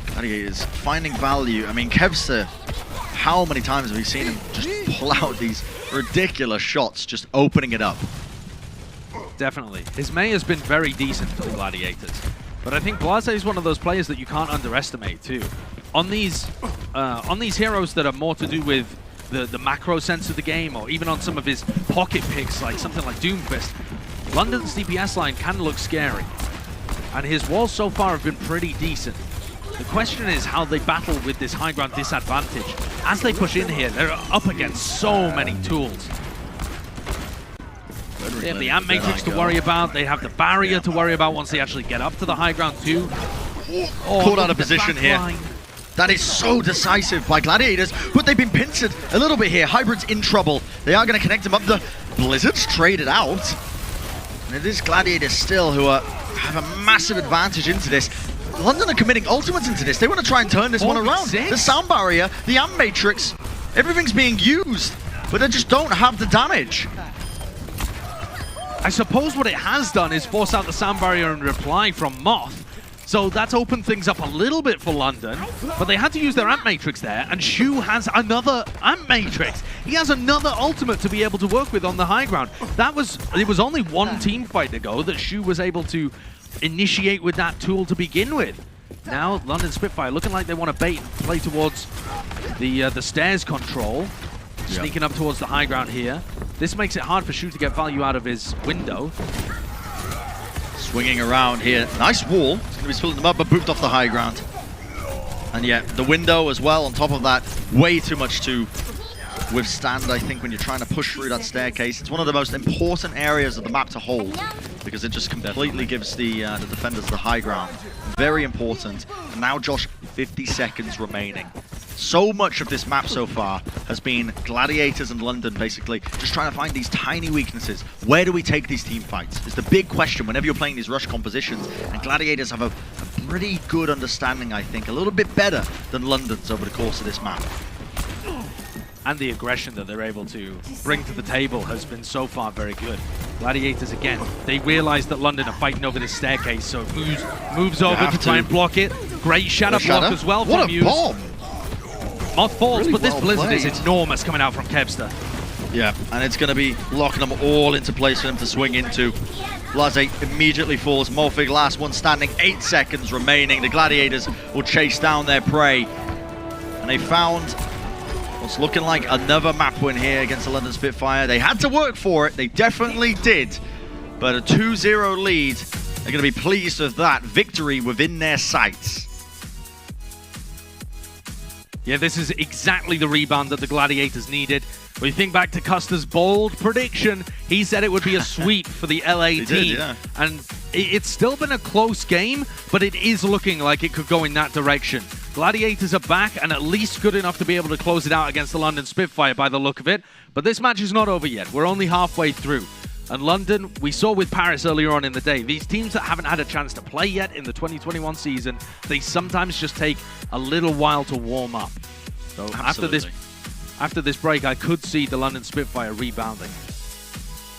Gladiators finding value. I mean, Kevster, how many times have we seen him just pull out these ridiculous shots, just opening it up? Definitely. His May has been very decent for the Gladiators. But I think Blase is one of those players that you can't underestimate too. On these heroes that are more to do with the macro sense of the game, or even on some of his pocket picks, like something like Doomfist, London's DPS line can look scary. And his walls so far have been pretty decent. The question is how they battle with this high ground disadvantage. As they push in here, they're up against so many tools. They have the Amp Matrix to worry about, they have the barrier to worry about once they actually get up to the high ground too. Caught out of position here. That is so decisive by Gladiators, but they've been pincered a little bit here. Hybrid's in trouble. They are going to connect him up. The Blizzard's traded out. And it is Gladiators still who have a massive advantage into this. London are committing ultimates into this. They want to try and turn this one around. The sound barrier, the Amp Matrix, everything's being used, but they just don't have the damage. I suppose what it has done is force out the sound barrier and reply from Moth. So that's opened things up a little bit for London, but they had to use their Amp Matrix there, and Shu has another Amp Matrix. He has another ultimate to be able to work with on the high ground. It was only one team fight ago that Shu was able to initiate with that tool to begin with. Now London Spitfire looking like they want to bait and play towards the stairs control, sneaking up towards the high ground here. This makes it hard for Shu to get value out of his window. Swinging around here. Nice wall. It's going to be spilling them up, but booped off the high ground. And yet, the window as well, on top of that, way too much to withstand, I think, when you're trying to push through that staircase. It's one of the most important areas of the map to hold, because it just completely gives the defenders the high ground. Very important. And now, Josh, 50 seconds remaining. So much of this map so far has been Gladiators and London basically just trying to find these tiny weaknesses. Where do we take these team fights? It's the big question whenever you're playing these rush compositions, and Gladiators have a pretty good understanding, I think, a little bit better than London's over the course of this map. And the aggression that they're able to bring to the table has been so far very good. Gladiators, again, they realize that London are fighting over this staircase, so it moves over to try and block it. Great shadow block as well from Muse. What a bomb! Moth falls, Really but this well Blizzard played. is enormous coming out from Kevster. Yeah, and it's going to be locking them all into place for them to swing into. Blase immediately falls. Morphig, last one standing, 8 seconds remaining. The Gladiators will chase down their prey. And they found what's looking like another map win here against the London Spitfire. They had to work for it. They definitely did. But a 2-0 lead. They're going to be pleased with that victory within their sights. Yeah, this is exactly the rebound that the Gladiators needed. When you think back to Custer's bold prediction, he said it would be a sweep for the LA team. Did, yeah. And it's still been a close game, but it is looking like it could go in that direction. Gladiators are back and at least good enough to be able to close it out against the London Spitfire by the look of it. But this match is not over yet. We're only halfway through. And London, we saw with Paris earlier on in the day, these teams that haven't had a chance to play yet in the 2021 season, they sometimes just take a little while to warm up. So after this break, I could see the London Spitfire rebounding.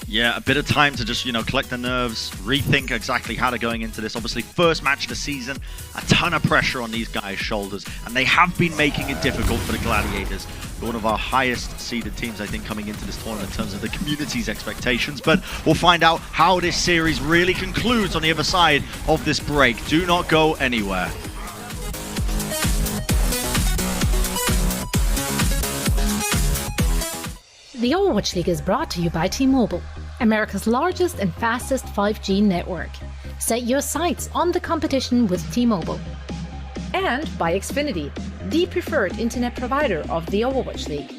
Yeah, a bit of time to just, collect the nerves, rethink exactly how they're going into this. Obviously, first match of the season, a ton of pressure on these guys' shoulders, and they have been making it difficult for the Gladiators. They're one of our highest seeded teams, I think, coming into this tournament in terms of the community's expectations. But we'll find out how this series really concludes on the other side of this break. Do not go anywhere. The Overwatch League is brought to you by T-Mobile, America's largest and fastest 5G network. Set your sights on the competition with T-Mobile. And by Xfinity, the preferred internet provider of the Overwatch League.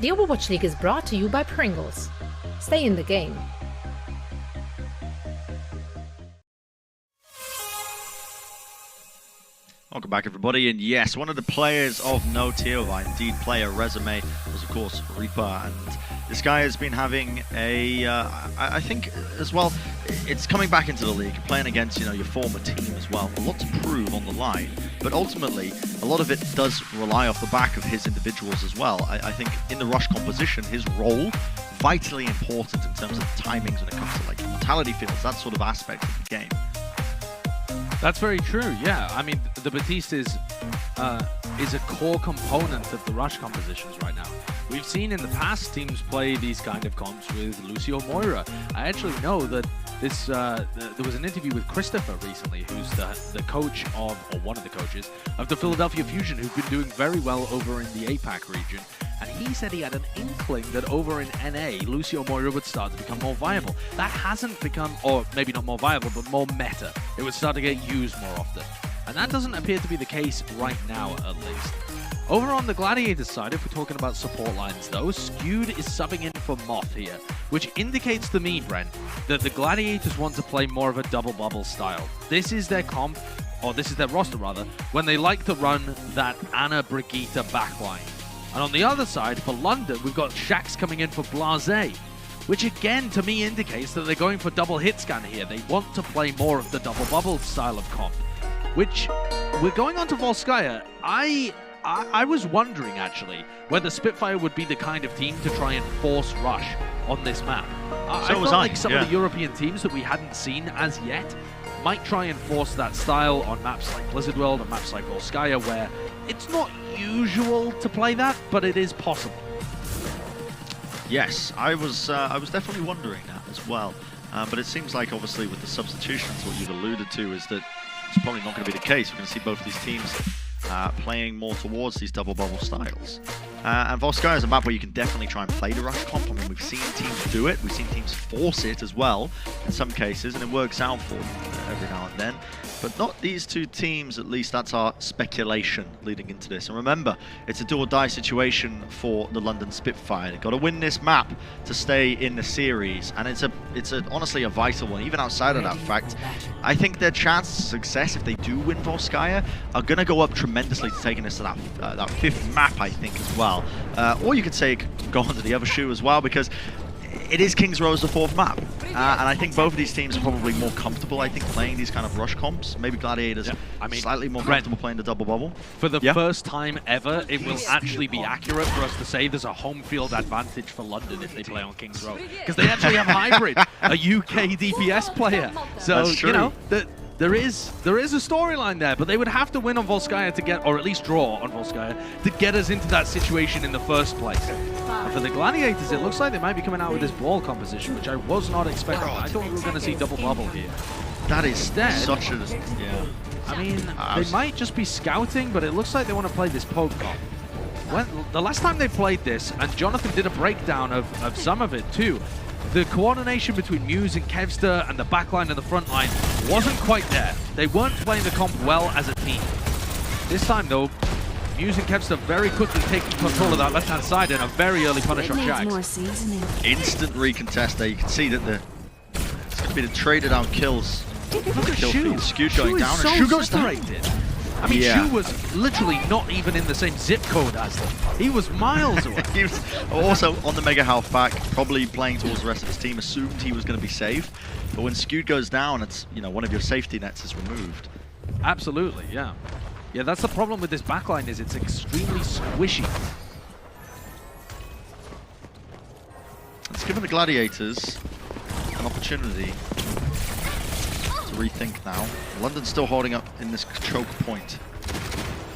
The Overwatch League is brought to you by Pringles. Stay in the game. Welcome back, everybody, and yes, one of the players of note here, or indeed player resume, was of course Reaper, and this guy has been having a, I think as well, it's coming back into the league, playing against, your former team as well, a lot to prove on the line, but ultimately, a lot of it does rely off the back of his individuals as well. I think in the rush composition, his role, vitally important in terms of timings when it comes to like mortality fields, that sort of aspect of the game. That's very true, yeah. I mean, the Batiste is a core component of the rush compositions right now. We've seen in the past teams play these kind of comps with Lucio Moira. I actually know that this there was an interview with Christopher recently, who's the coach of, or one of the coaches, of the Philadelphia Fusion, who've been doing very well over in the APAC region. And he said he had an inkling that over in NA, Lucio Moira would start to become more viable. That hasn't become, or maybe not more viable, but more meta. It would start to get used more often. And that doesn't appear to be the case right now, at least. Over on the Gladiators side, if we're talking about support lines though, Skewed is subbing in for Moth here, which indicates to me, Brent, that the Gladiators want to play more of a double bubble style. This is their comp, or this is their roster rather, when they like to run that Ana Brigitte backline. And on the other side, for London, we've got Shax coming in for Blase, which again to me indicates that they're going for double hit scan here. They want to play more of the double bubble style of comp, which we're going on to Volskaya. I was wondering, actually, whether Spitfire would be the kind of team to try and force rush on this map. I felt like some of the European teams that we hadn't seen as yet might try and force that style on maps like Blizzard World and maps like Volskaya, where it's not usual to play that, but it is possible. Yes, I was definitely wondering that as well. But it seems like, obviously, with the substitutions, what you've alluded to is that it's probably not going to be the case. We're going to see both these teams playing more towards these double bubble styles. And Volskaya is a map where you can definitely try and play the rush comp. I mean, we've seen teams do it. We've seen teams force it as well in some cases, and it works out for them every now and then. But not these two teams, at least that's our speculation leading into this. And remember, it's a do or die situation for the London Spitfire. They've got to win this map to stay in the series, and it's honestly a vital one. Even outside of that fact, I think their chances of success, if they do win Volskaya, are going to go up tremendously to taking us to that fifth map, I think, as well. Or you could say it could go onto the other shoe as well, because it is Kings Row's the fourth map. And I think both of these teams are probably more comfortable, I think, playing these kind of rush comps. Maybe Gladiators slightly more comfortable playing the double bubble. For the first time ever, it will actually be accurate for us to say there's a home field advantage for London if they play on Kings Row. Because they actually have Hybrid, a UK DPS player. So, you know, there is a storyline there, but they would have to win on Volskaya to get, or at least draw on Volskaya, to get us into that situation in the first place. And for the Gladiators, it looks like they might be coming out with this ball composition, which I was not expecting. I thought we were going to see double bubble here. That is such a... Yeah. I mean, they might just be scouting, but it looks like they want to play this poke comp. The last time they played this, and Jonathan did a breakdown of some of it too, the coordination between Muse and Kevster and the backline and the front line wasn't quite there. They weren't playing the comp well as a team. This time though, Muse and Kevster very quickly taking control of that left-hand side and a very early punish on Shax. Instant recontest there. You can see that it's going to be the traded out kills. Look at Shu. Skew going down, so and Shu goes down. I mean, Shu was literally not even in the same zip code as them. He was miles away. He was also on the Mega Half back, probably playing towards the rest of his team, assumed he was going to be safe. But when Skewed goes down, it's, you know, one of your safety nets is removed. Absolutely, yeah. Yeah, that's the problem with this backline, is it's extremely squishy. It's given the Gladiators an opportunity to rethink now. London's still holding up in this choke point.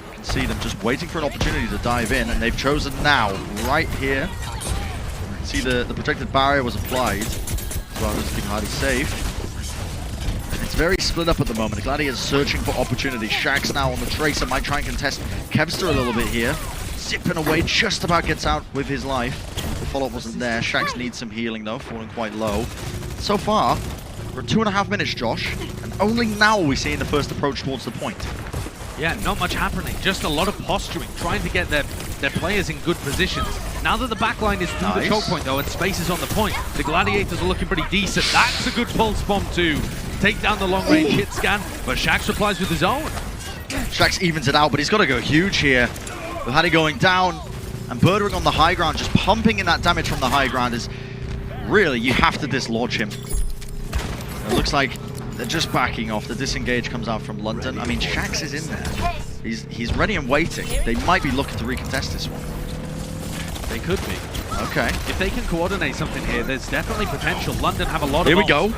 You can see them just waiting for an opportunity to dive in, and they've chosen now, right here. You can see the protected barrier was applied, as well as being highly safe. It's very split up at the moment. The Gladiators searching for opportunity. Shax now on the Tracer, might try and contest Kevster a little bit here. Zipping away, just about gets out with his life. The follow-up wasn't there. Shax needs some healing though, falling quite low. So far, we're at 2.5 minutes, Josh, and only now are we seeing the first approach towards the point. Yeah, not much happening. Just a lot of posturing, trying to get their players in good positions. Now that the backline is through the choke point though, and space is on the point, the Gladiators are looking pretty decent. That's a good pulse bomb to take down the long-range hit scan, but Shax replies with his own. Shax evens it out, but he's got to go huge here. With Hattie going down, and Birdering on the high ground, just pumping in that damage from the high ground is really, you have to dislodge him. It looks like they're just backing off. The disengage comes out from London. I mean, Shax is in there. He's ready and waiting. They might be looking to recontest this one. They could be. Okay. If they can coordinate something here, there's definitely potential. London have a lot of Here we go.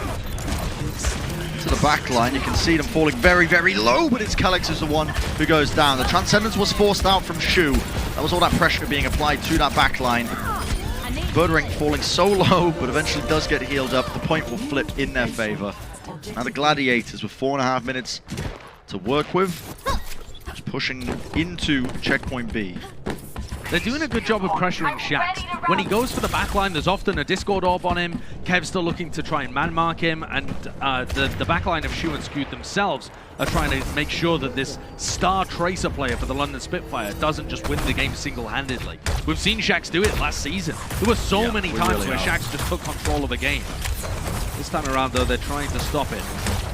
into the back line. You can see them falling very, very low, but it's Calix who's the one who goes down. The Transcendence was forced out from Shu. That was all that pressure being applied to that back line. Birdring falling so low, but eventually does get healed up. The point will flip in their favor. Now the Gladiators with 4.5 minutes to work with. Just pushing into checkpoint B. They're doing a good job of pressuring Shax. When he goes for the backline, there's often a Discord orb on him. Kev's still looking to try and man-mark him, and the backline of Shu and Scoot themselves are trying to make sure that this star Tracer player for the London Spitfire doesn't just win the game single-handedly. We've seen Shax do it last season. There were so many times where Shax just took control of a game. This time around, though, they're trying to stop it.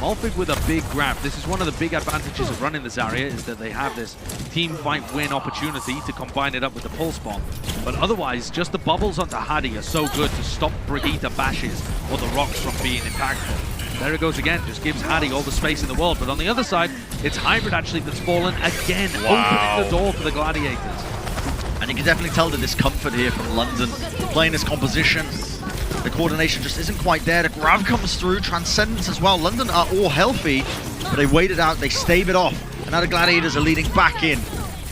Malfig with a big grab. This is one of the big advantages of running this area, is that they have this team fight win opportunity to combine it up with the pulse bomb. But otherwise, just the bubbles onto Hadi are so good to stop Brigitte bashes or the rocks from being impactful. There it goes again, just gives Hadi all the space in the world. But on the other side, it's Hybrid actually that's fallen again, opening the door for the Gladiators. And you can definitely tell the discomfort here from London. Playing this composition, the coordination just isn't quite there. The grab comes through, Transcendence as well. London are all healthy, but they waited out, they stave it off. And now the Gladiators are leading back in.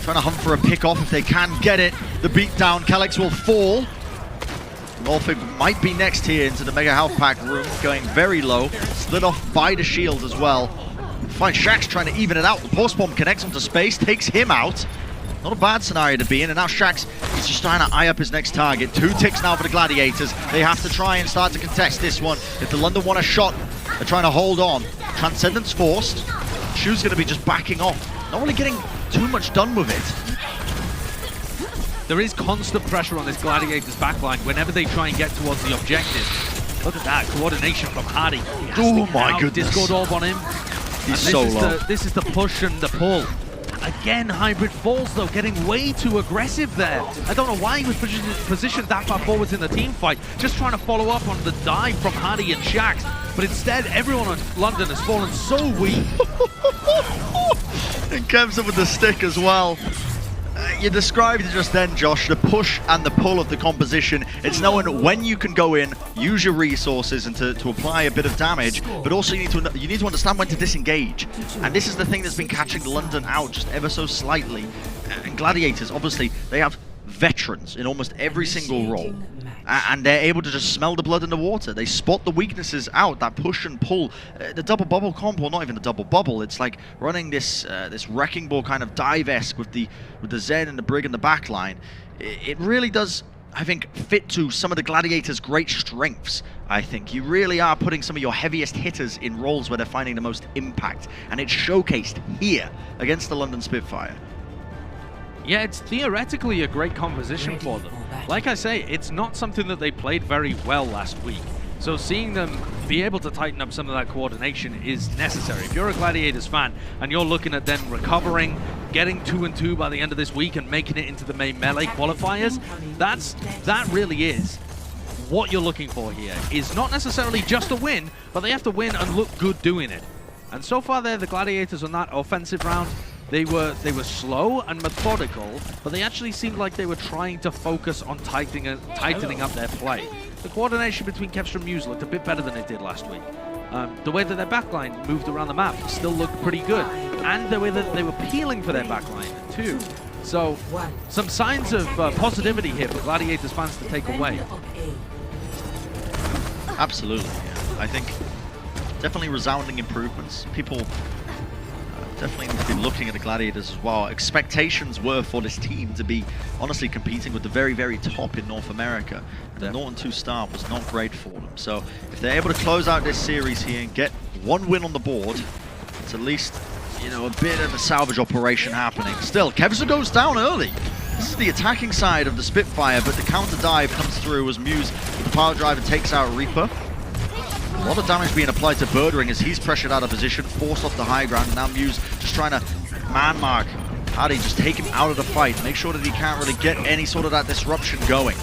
Trying to hunt for a pick-off if they can get it. The beatdown, Calix will fall. Malfig might be next here into the Mega Health Pack room, going very low. Slid off by the shield as well. Find Shax trying to even it out. The Pulse Bomb connects him to space, takes him out. Not a bad scenario to be in, and now Shax is just trying to eye up his next target. 2 ticks now for the Gladiators. They have to try and start to contest this one. If the London want a shot, they're trying to hold on. Transcendence forced. Shu's going to be just backing off. Not really getting too much done with it. There is constant pressure on this Gladiators backline whenever they try and get towards the objective. Look at that, coordination from Hardy. Oh my goodness. Discord orb on him. He's so low. This is the push and the pull. Again, Hybrid falls though, getting way too aggressive there. I don't know why he was positioned that far forwards in the team fight, just trying to follow up on the dive from Hardy and Shax. But instead, everyone on London has fallen so weak. And Kev's up with the stick as well. You described it just then, Josh, the push and the pull of the composition. It's knowing when you can go in, use your resources and to apply a bit of damage, but also you need to understand when to disengage. And this is the thing that's been catching London out just ever so slightly. And Gladiators, obviously, they have veterans in almost every single role. And they're able to just smell the blood in the water. They spot the weaknesses out, that push and pull. The double bubble comp, well, not even the double bubble. It's like running this this wrecking ball kind of dive-esque with the Zen and the Brig in the back line. It really does, I think, fit to some of the Gladiators' great strengths. I think you really are putting some of your heaviest hitters in roles where they're finding the most impact. And it's showcased here against the London Spitfire. Yeah, it's theoretically a great composition for them. Like I say, it's not something that they played very well last week. So seeing them be able to tighten up some of that coordination is necessary. If you're a Gladiators fan and you're looking at them recovering, getting 2-2 by the end of this week and making it into the May Melee Qualifiers, that really is what you're looking for here. Is not necessarily just a win, but they have to win and look good doing it. And so far the Gladiators on that offensive round, they were slow and methodical, but they actually seemed like they were trying to focus on tightening up their play. The coordination between Kevstra and Muse looked a bit better than it did last week. The way that their backline moved around the map still looked pretty good, and the way that they were peeling for their backline too. So, some signs of positivity here for Gladiators fans to take away. Absolutely, yeah. I think definitely resounding improvements. People definitely need to be looking at the Gladiators as well. Expectations were for this team to be honestly competing with the very, very top in North America. The Norton 2 start was not great for them. So if they're able to close out this series here and get one win on the board, it's at least, you know, a bit of a salvage operation happening. Still, Kevstra goes down early. This is the attacking side of the Spitfire, but the counter dive comes through as Muse with the power drive and takes out Reaper. A lot of damage being applied to Birdring as he's pressured out of position, forced off the high ground. Now Muse just trying to man-mark Hardy, just take him out of the fight, make sure that he can't really get any sort of that disruption going.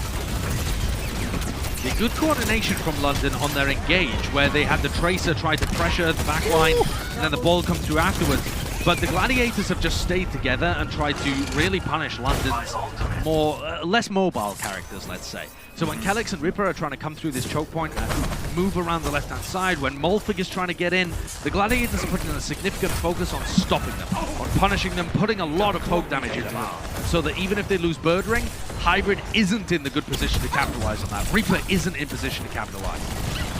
The good coordination from London on their engage, where they had the Tracer try to pressure the backline, and then the ball come through afterwards. But the Gladiators have just stayed together and tried to really punish London's less mobile characters, let's say. So when Kelix and Ripper are trying to come through this choke point and move around the left-hand side, when Molfig is trying to get in, the Gladiators are putting a significant focus on stopping them, on punishing them, putting a lot of poke damage into them, so that even if they lose Bird Ring, Hybrid isn't in the good position to capitalize on that. Reaper isn't in position to capitalize.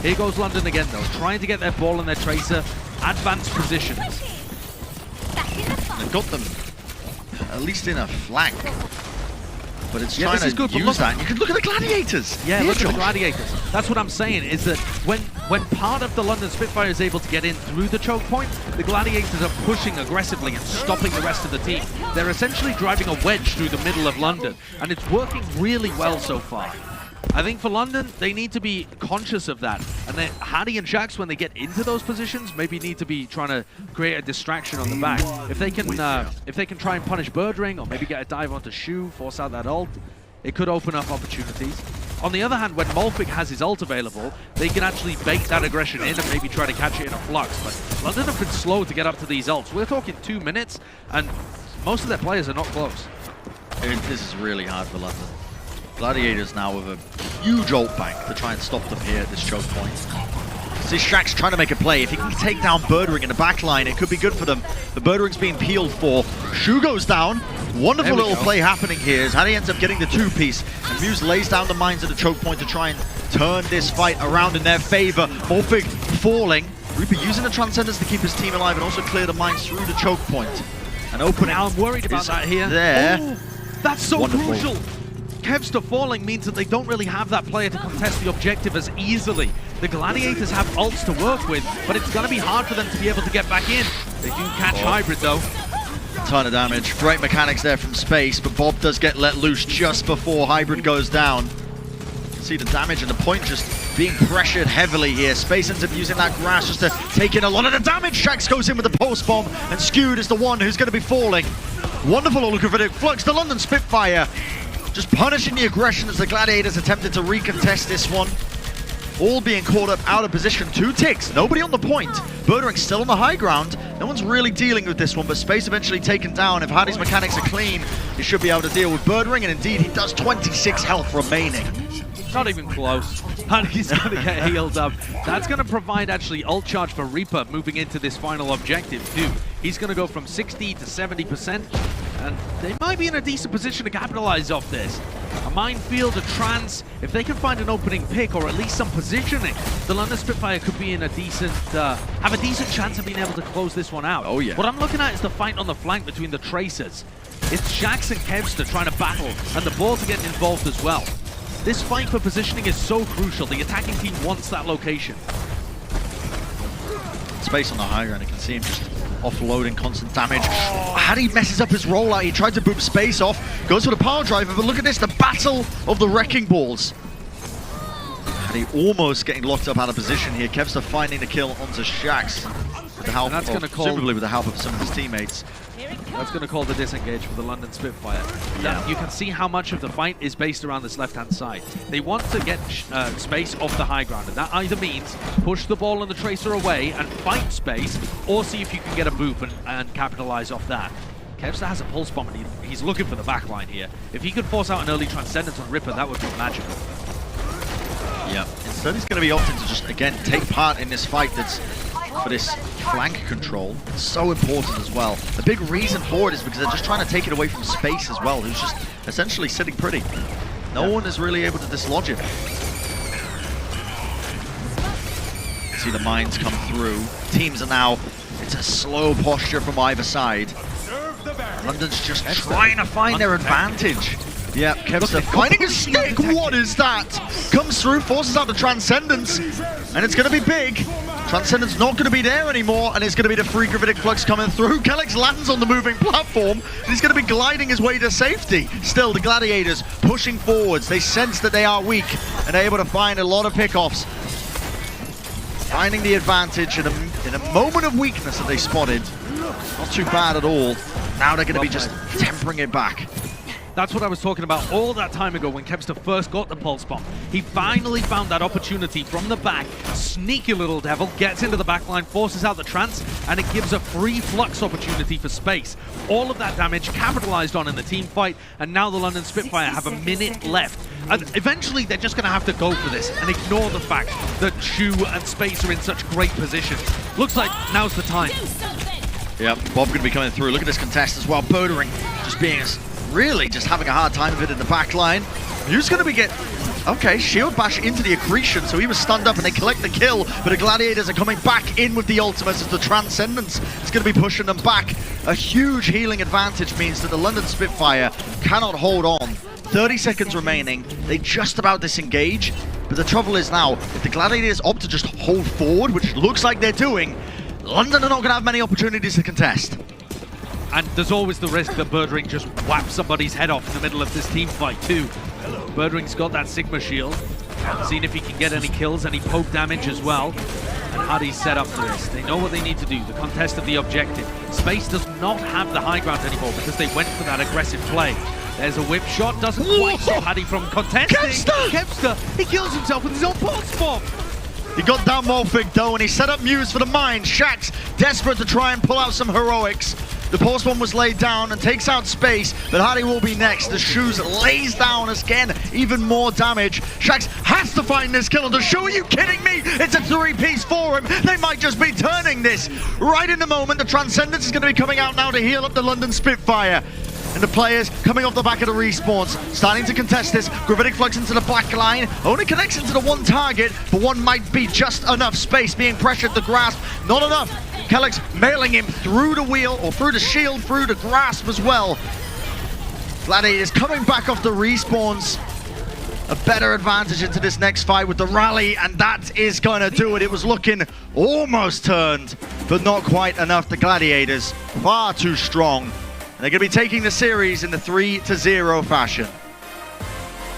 Here goes London again, though, trying to get their ball and their Tracer, advanced positions. They've got them at least in a flank. But it's Yeah, trying this is to good, but use look- that. And you can look at the Gladiators. Yeah, Here, look at the Josh. Gladiators. That's what I'm saying, is that when part of the London Spitfire is able to get in through the choke point, the Gladiators are pushing aggressively and stopping the rest of the team. They're essentially driving a wedge through the middle of London, and it's working really well so far. I think for London, they need to be conscious of that. And then Hattie and Jax, when they get into those positions, maybe need to be trying to create a distraction on the back. If they can try and punish Bird Ring, or maybe get a dive onto Shu, force out that ult, it could open up opportunities. On the other hand, when Molfig has his ult available, they can actually bake that aggression in and maybe try to catch it in a flux. But London have been slow to get up to these ults. We're talking 2 minutes, and most of their players are not close. This is really hard for London. Gladiators now with a huge ult bank to try and stop them here at this choke point. See Shaxx trying to make a play. If he can take down Birdring in the back line, it could be good for them. The Birdring's being peeled for. Shu goes down. Wonderful little play happening here as Hattie ends up getting the 2-piece. And Muse lays down the mines at the choke point to try and turn this fight around in their favor. Morphig falling. Reaper using the Transcendence to keep his team alive and also clear the mines through the choke point. And opening. Now I'm worried about that here. There. Oh, that's so Wonderful. crucial. Kevster falling means that they don't really have that player to contest the objective as easily. The Gladiators have ults to work with, but it's going to be hard for them to be able to get back in. They do catch Hybrid though. Ton of damage. Great mechanics there from Space, but Bob does get let loose just before Hybrid goes down. See the damage and the point just being pressured heavily here. Space ends up using that grass just to take in a lot of the damage. Shaxx goes in with the pulse bomb, and Skewed is the one who's going to be falling. Wonderful holographic flux. The London Spitfire just punishing the aggression as the Gladiators attempted to recontest this one. All being caught up out of position. 2 ticks, nobody on the point. Birdring still on the high ground. No one's really dealing with this one, but Space eventually taken down. If Hattie's mechanics are clean, he should be able to deal with Birdring, and indeed he does. 26 health remaining. Not even close. And he's going to get healed up. That's going to provide actually ult charge for Reaper moving into this final objective too. He's going to go from 60 to 70%, and they might be in a decent position to capitalize off this. A minefield, a trance, if they can find an opening pick or at least some positioning, the London Spitfire could be in a decent, have a decent chance of being able to close this one out. Oh yeah. What I'm looking at is the fight on the flank between the Tracers. It's Jax and Kevster trying to battle, and the Balls are getting involved as well. This fight for positioning is so crucial. The attacking team wants that location. Space on the high ground, you can see him just offloading constant damage. Hattie messes up his rollout. He tried to boot Space off, goes for the power driver, but look at this, the battle of the Wrecking Balls. Hattie almost getting locked up out of position here. Kevster finding the kill onto Shaxx. With the help presumably with the help of some of his teammates. That's going to call the disengage for the London Spitfire. Yeah. You can see how much of the fight is based around this left-hand side. They want to get Space off the high ground, and that either means push the ball and the Tracer away and fight Space, or see if you can get a boop and capitalize off that. Kevster has a pulse bomb, and he's looking for the backline here. If he could force out an early Transcendence on Ripper, that would be magical. Yeah, instead he's going to be opting to just, again, take part in this fight that's for this flank control. It's so important as well. The big reason for it is because they're just trying to take it away from Space as well, who's just essentially sitting pretty. No one is really able to dislodge him. See the mines come through. Teams are now, it's a slow posture from either side. London's just trying to find their advantage. Yeah, Kevster finding a stick. What is that? Comes through, forces out the Transcendence, and it's going to be big. Transcendence not going to be there anymore, and it's going to be the free Gravitic Flux coming through. Kelix lands on the moving platform, and he's going to be gliding his way to safety. Still, the Gladiators pushing forwards. They sense that they are weak, and they're able to find a lot of pickoffs. Finding the advantage in a moment of weakness that they spotted. Not too bad at all. Now they're going to be just tempering it back. That's what I was talking about all that time ago when Kevster first got the pulse bomb. He finally found that opportunity from the back. Sneaky little devil, gets into the backline, forces out the trance, and it gives a free flux opportunity for space. All of that damage capitalized on in the team fight, and now the London Spitfire have a minute left. And eventually they're just going to have to go for this and ignore the fact that Shu and Space are in such great positions. Looks like now's the time. Yep, Bob going to be coming through. Look at this contest as well. Burdering just being really just having a hard time of it in the back line. Who's going to be okay, shield bash into the accretion, so he was stunned up and they collect the kill, but the Gladiators are coming back in with the ultimates as the Transcendence is going to be pushing them back. A huge healing advantage means that the London Spitfire cannot hold on. 30 seconds remaining, they just about disengage, but the trouble is now, if the Gladiators opt to just hold forward, which looks like they're doing, London are not going to have many opportunities to contest. And there's always the risk that Birdring just whaps somebody's head off in the middle of this team fight too. Birdring's got that Sigma shield, seeing if he can get any kills, any poke damage as well. And Hardy's set up for this. They know what they need to do, the contest of the objective. Space does not have the high ground anymore because they went for that aggressive play. There's a whip shot, doesn't quite stop Hardy from contesting. Kevster, he kills himself with his own pulse bomb. He got down Wolfig though, and he set up Muse for the mine. Shax desperate to try and pull out some heroics. The pulse bomb was laid down and takes out Space, but Hardy will be next. The Shoes lays down again, even more damage. Shax has to find this kill on the Shu. Are you kidding me? It's a three-piece for him. They might just be turning this. Right in the moment, the Transcendence is going to be coming out now to heal up the London Spitfire. And the players coming off the back of the respawns, starting to contest this. Gravitic Flux into the black line, only connects into the one target, but one might be just enough. Space being pressured to grasp, not enough. Kellex mailing him through the wheel, or through the shield, through the grasp as well. Gladiators coming back off the respawns. A better advantage into this next fight with the rally, and that is going to do it. It was looking almost turned, but not quite enough. The Gladiators, far too strong. They're going to be taking the series in the 3-0 fashion.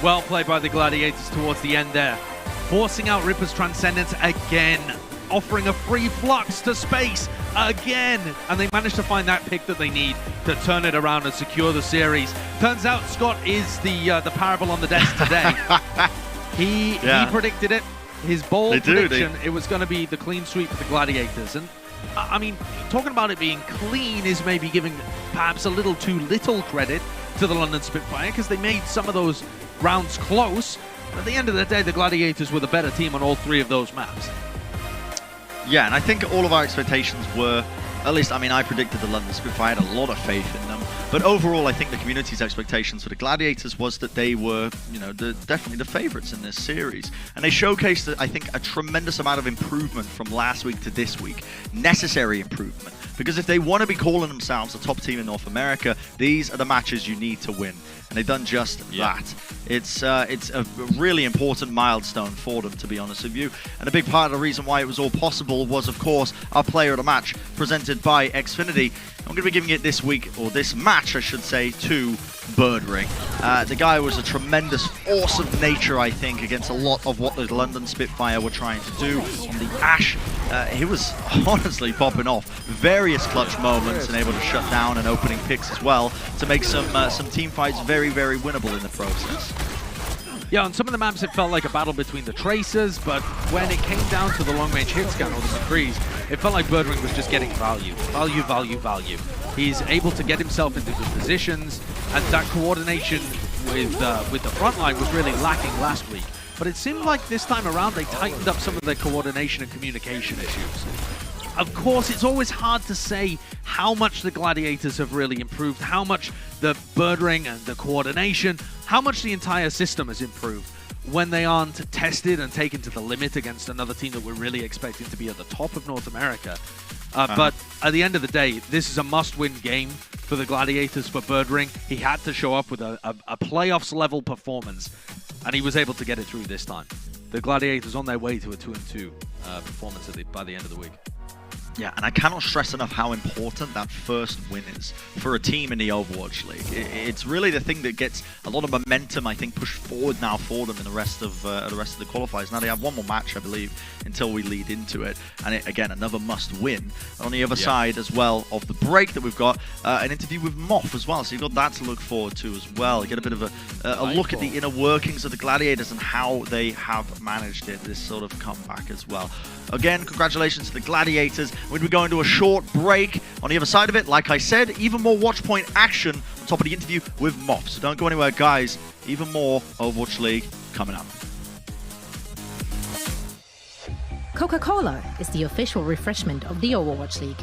Well played by the Gladiators towards the end there. Forcing out Ripper's Transcendence again. Offering a free flux to Space again. And they managed to find that pick that they need to turn it around and secure the series. Turns out Scott is the parable on the desk today. He predicted it. His bold prediction, it was going to be the clean sweep for the Gladiators. And I mean, talking about it being clean is maybe giving perhaps a little too little credit to the London Spitfire because they made some of those rounds close. But at the end of the day, the Gladiators were the better team on all three of those maps. Yeah, and I think all of our expectations were, at least, I mean, I predicted the London Spitfire, had a lot of faith in them. But overall, I think the community's expectations for the Gladiators was that they were, you know, definitely the favorites in this series. And they showcased, I think, a tremendous amount of improvement from last week to this week. Necessary improvement. Because if they want to be calling themselves the top team in North America, these are the matches you need to win. And they've done just that. It's a really important milestone for them, to be honest with you. And a big part of the reason why it was all possible was, of course, our player of the match presented by Xfinity. I'm going to be giving it this week, or this match, I should say, to Birdring. The guy was a tremendous force of nature, I think, against a lot of what the London Spitfire were trying to do. On the Ash, he was honestly popping off various clutch moments and able to shut down and opening picks as well to make some team fights very, very winnable in the process. Yeah, on some of the maps it felt like a battle between the Tracers, but when it came down to the long-range hit scan or the McCrees, it felt like Birdring was just getting value. Value. He's able to get himself into good positions, and that coordination with the front line was really lacking last week. But it seemed like this time around they tightened up some of their coordination and communication issues. Of course, it's always hard to say how much the Gladiators have really improved, how much the Birdring and the coordination, how much the entire system has improved when they aren't tested and taken to the limit against another team that we're really expecting to be at the top of North America. But at the end of the day, this is a must-win game for the Gladiators, for Birdring. He had to show up with a playoffs-level performance, and he was able to get it through this time. The Gladiators on their way to a 2-2 performance by the end of the week. Yeah, and I cannot stress enough how important that first win is for a team in the Overwatch League. It's really the thing that gets a lot of momentum, I think, pushed forward now for them in the rest of the qualifiers. Now they have one more match, I believe, until we lead into it, and again, another must-win. And on the other side as well of the break that we've got an interview with Moff as well, so you've got that to look forward to as well. You get a bit of a look at the inner workings of the Gladiators and how they have managed it, this sort of comeback as well. Again, congratulations to the Gladiators. We're going to be going to a short break. On the other side of it, like I said, even more watch point action on top of the interview with Moff. So don't go anywhere, guys. Even more Overwatch League coming up. Coca-Cola is the official refreshment of the Overwatch League.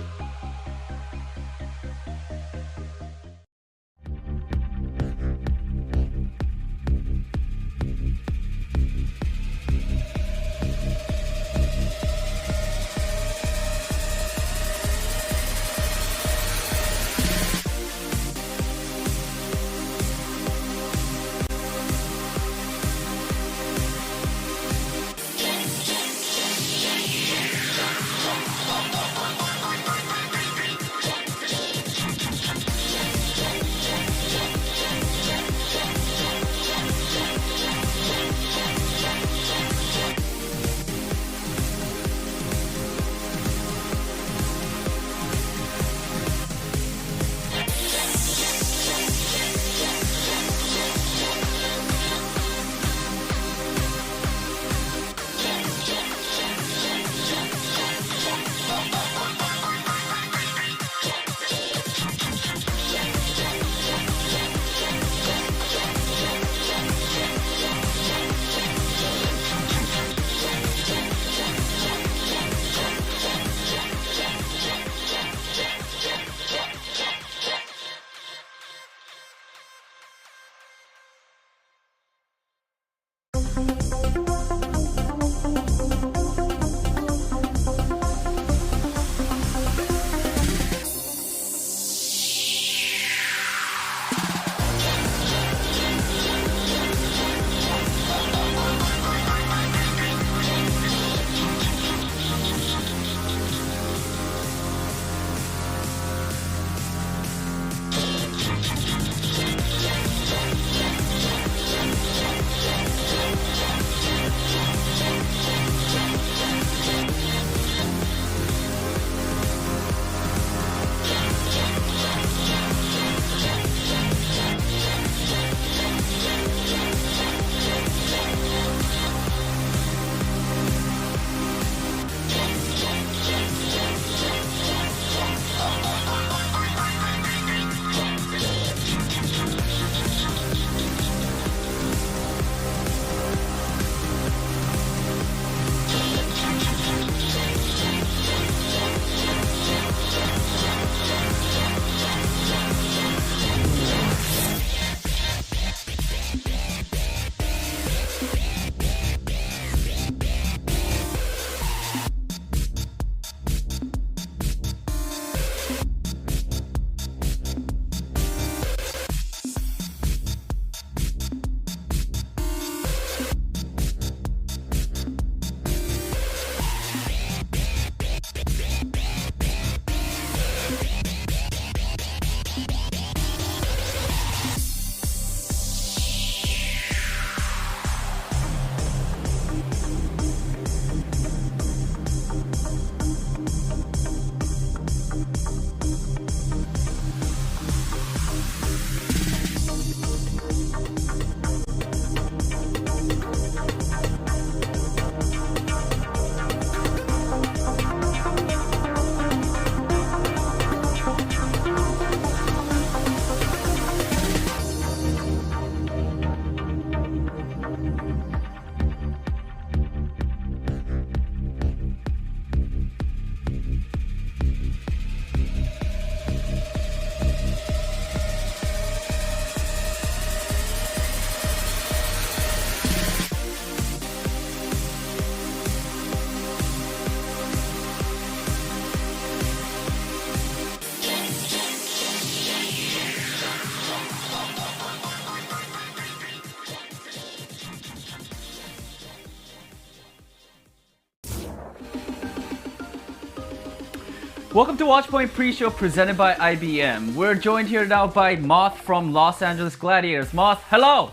Welcome to Watchpoint Pre-Show presented by IBM. We're joined here now by Moth from Los Angeles Gladiators. Moth, hello!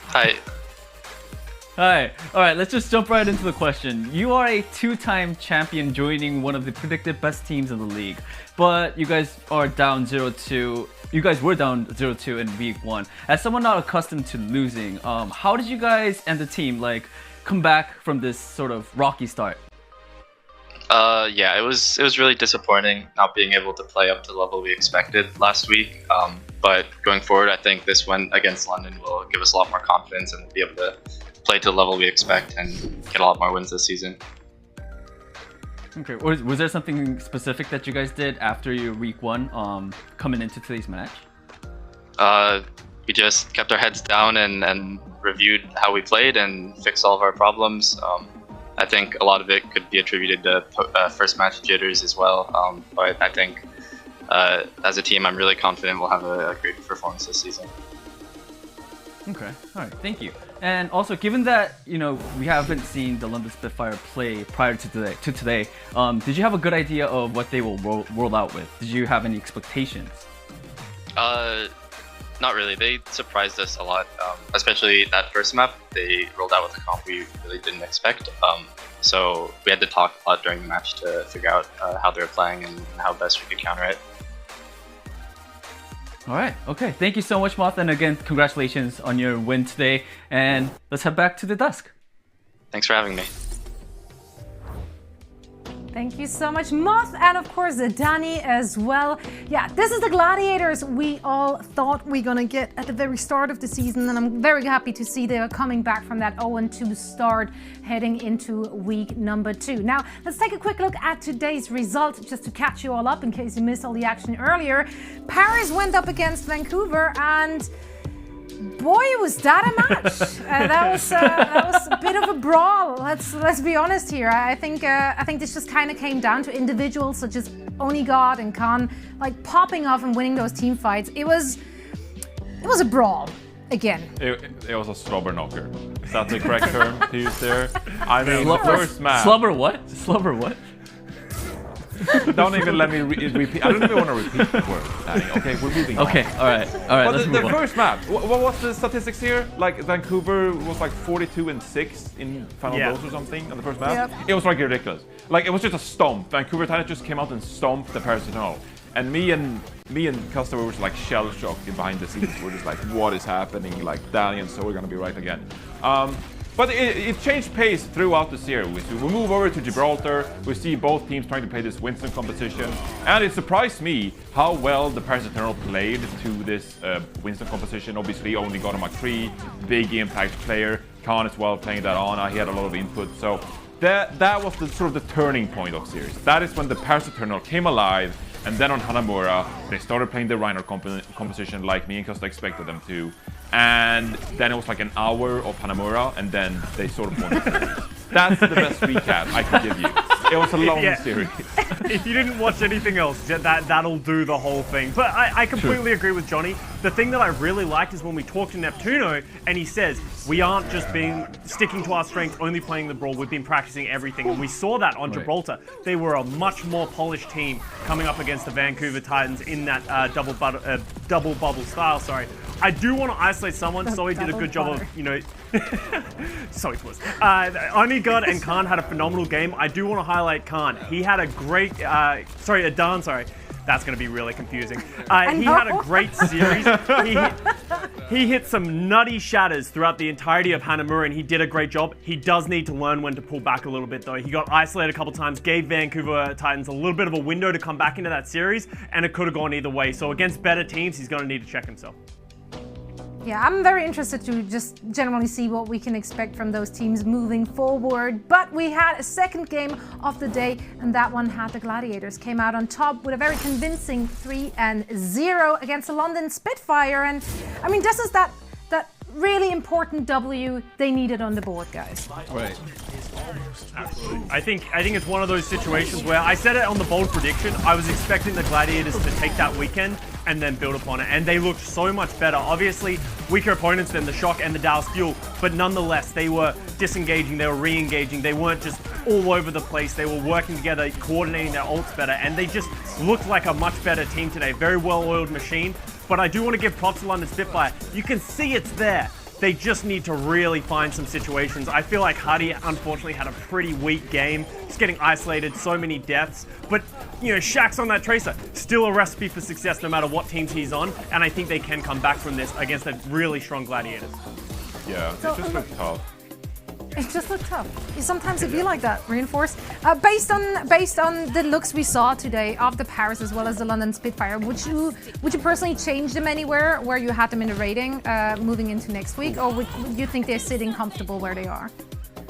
Hi. Hi. Alright, let's just jump right into the question. You are a two-time champion joining one of the predicted best teams in the league, but you guys are down 0-2. You guys were down 0-2 in week 1. As someone not accustomed to losing, how did you guys and the team come back from this sort of rocky start? Yeah, it was really disappointing not being able to play up to the level we expected last week. But going forward, I think this win against London will give us a lot more confidence and we'll be able to play to the level we expect and get a lot more wins this season. Okay, was there something specific that you guys did after your week 1 coming into today's match? We just kept our heads down and reviewed how we played and fixed all of our problems. I think a lot of it could be attributed to first match jitters as well, but I think as a team I'm really confident we'll have a great performance this season. Okay, alright, thank you. And also, given that, we haven't seen the London Spitfire play prior to today, did you have a good idea of what they will roll out with? Did you have any expectations? Not really. They surprised us a lot, especially that first map. They rolled out with a comp we really didn't expect. So we had to talk a lot during the match to figure out how they were playing and how best we could counter it. Alright, okay. Thank you so much, Moth, and again, congratulations on your win today. And let's head back to the dusk. Thanks for having me. Thank you so much, Moth, and of course Danny as well. Yeah, this is the Gladiators we all thought we were gonna get at the very start of the season, and I'm very happy to see they're coming back from that 0-2 start heading into week number 2. Now, let's take a quick look at today's result just to catch you all up in case you missed all the action earlier. Paris went up against Vancouver, and boy, was that a match! That was a bit of a brawl. Let's be honest here. I think this just kind of came down to individuals such as Onigod and Khan popping off and winning those team fights. It was a brawl again. It was a slobber knocker. Is that the correct term to use there? I mean, the first match. Slubber what? Slubber what? Don't even let me repeat. I don't even want to repeat the word. Okay, we're moving on. Okay, alright, But let's the move on. first map, what was the statistics here? Vancouver was 42-6 in final dose or something on the first map. Yep. It was ridiculous. It was just a stomp. Vancouver Titans just came out and stomped the Paris Eternal. And me and Custer were just shell shocked behind the scenes. We're just what is happening? Danny and so we're gonna be right again. But it changed pace throughout the series. We move over to Gibraltar, we see both teams trying to play this Winston competition, and it surprised me how well the Paris Eternal played to this Winston competition. Obviously, only got a McCree, big impact player, Khan as well playing that on. He had a lot of input, so that was the sort of the turning point of series. That is when the Paris Eternal came alive, and then on Hanamura, they started playing the Reiner composition like me and Costa expected them to. And then it was an hour of Hanamura, and then they sort of won the series. That's the best recap I could give you. It was a long series. If you didn't watch anything else, that'll do the whole thing. But I completely agree with Johnny. The thing that I really liked is when we talked to Neptuno, and he says, we aren't just sticking to our strength, only playing the brawl, we've been practicing everything. And we saw that on Gibraltar. They were a much more polished team coming up against the Vancouver Titans in that double bubble style, sorry. I do want to isolate someone. Zoe did a good job of, Zoe was. Onigod and Khan had a phenomenal game. I do want to highlight Khan. He had a great, Adan, sorry. That's going to be really confusing. He had a great series. He hit some nutty shatters throughout the entirety of Hanamura, and he did a great job. He does need to learn when to pull back a little bit, though. He got isolated a couple times, gave Vancouver Titans a little bit of a window to come back into that series, and it could have gone either way. So against better teams, he's going to need to check himself. Yeah, I'm very interested to just generally see what we can expect from those teams moving forward. But we had a second game of the day, and that one had the Gladiators. Came out on top with a very convincing 3-0 against the London Spitfire. And I mean, this is that really important W they needed on the board, guys. Right. Absolutely. I think it's one of those situations where I said it on the bold prediction. I was expecting the Gladiators to take that weekend and then build upon it, and they looked so much better. Obviously, weaker opponents than the Shock and the Dallas Fuel, but nonetheless, they were disengaging, they were re-engaging, they weren't just all over the place, they were working together, coordinating their ults better, and they just looked like a much better team today. Very well-oiled machine, but I do want to give props to London Spitfire. You can see it's there. They just need to really find some situations. I feel like Huddy, unfortunately, had a pretty weak game. Just getting isolated, so many deaths. But, you know, Shaq's on that Tracer. Still a recipe for success no matter what teams he's on. And I think they can come back from this against a really strong Gladiators. Yeah, it just looked tough. It just looked tough. Sometimes you feel like that, Reinforced. Based on the looks we saw today of the Paris as well as the London Spitfire, would you personally change them anywhere where you had them in the rating moving into next week, or would you think they're sitting comfortable where they are?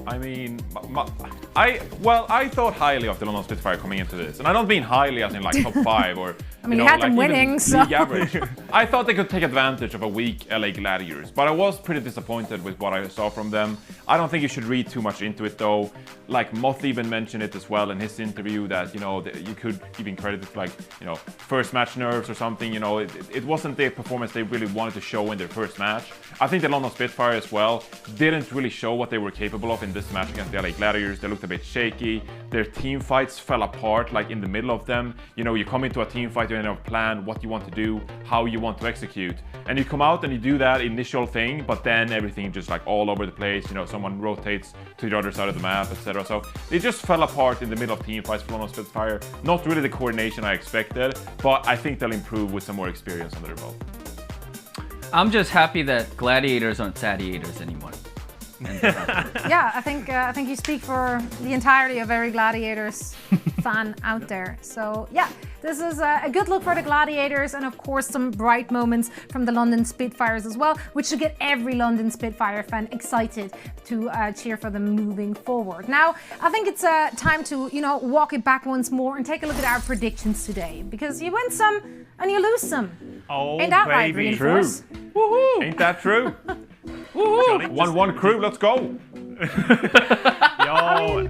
I mean, I thought highly of the London Spitfire coming into this, and I don't mean highly as in like top 5 or. I mean, you had them winning, so. League average. I thought they could take advantage of a weak LA Gladiators, but I was pretty disappointed with what I saw from them. I don't think you should read too much into it, though. Like Moth even mentioned it as well in his interview that, you know, you could even credit it to, like, you know, first match nerves or something. You know, it wasn't the performance they really wanted to show in their first match. I think the London Spitfire as well didn't really show what they were capable of in this match against the LA Gladiators. They looked a bit shaky. Their team fights fell apart, like in the middle of them. You know, you come into a team fight, you have a plan, what you want to do, how you want to execute, and you come out and you do that initial thing, but then everything just like all over the place. You know, someone rotates to the other side of the map, etc. So they just fell apart in the middle of team fights for London Spitfire. Not really the coordination I expected, but I think they'll improve with some more experience under their belt. I'm just happy that Gladiators aren't Gladiators anymore. Yeah, I think you speak for the entirety of every Gladiators fan out there. So yeah, this is a good look for the Gladiators, and of course some bright moments from the London Spitfires as well, which should get every London Spitfire fan excited to cheer for them moving forward. Now, I think it's time to, you know, walk it back once more and take a look at our predictions today, because you win some and you lose some. Oh, ain't that right, baby. Reinforce? Woohoo! Ain't that true? Woohoo! 1-1 crew, let's go! Yo,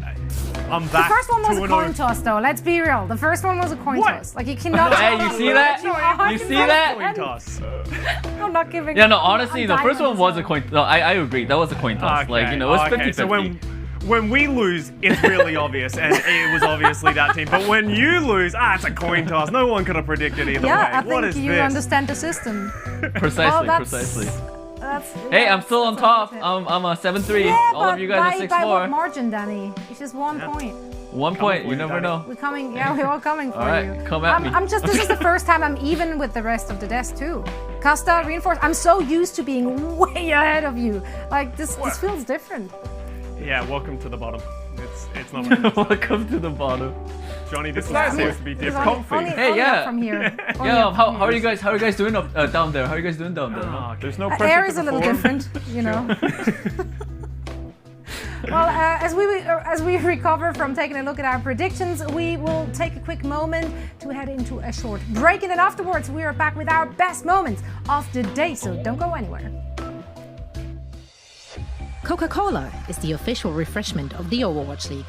I'm back. The first one was a coin toss, though. Let's be real. The first one was a coin toss. Like, you cannot. Hey, you see that? You see that? Coin toss. I'm not giving. Yeah, no, honestly, the first one was a coin. No, I agree. That was a coin toss. Okay. Like, you know, it was 50-50. So when we lose, it's really obvious, and it was obviously that team. But when you lose, it's a coin toss. No one could have predicted either way. I What is think you this? understand the system. Precisely, precisely. Hey, I'm still on top. I'm a 7-3. Yeah, all of you guys are 6-4. By what margin, Danny? It's just 1 point. 1 point. You never know. We're coming. Yeah, we're all coming for all right, you. come at me. This is the first time I'm even with the rest of the desk too. Costa, Reinforce. I'm so used to being way ahead of you. Like this feels different. Yeah, welcome to the bottom. It's not. Welcome to the bottom. Johnny, this is supposed to be different. Hey, yeah. From here. Yeah, how are you guys? How are you guys doing up down there? How are you guys doing down there? Oh, there's no pressure. Air is a little different, you know. Well, as we recover from taking a look at our predictions, we will take a quick moment to head into a short break, and then afterwards we are back with our best moments of the day. So don't go anywhere. Coca-Cola is the official refreshment of the Overwatch League.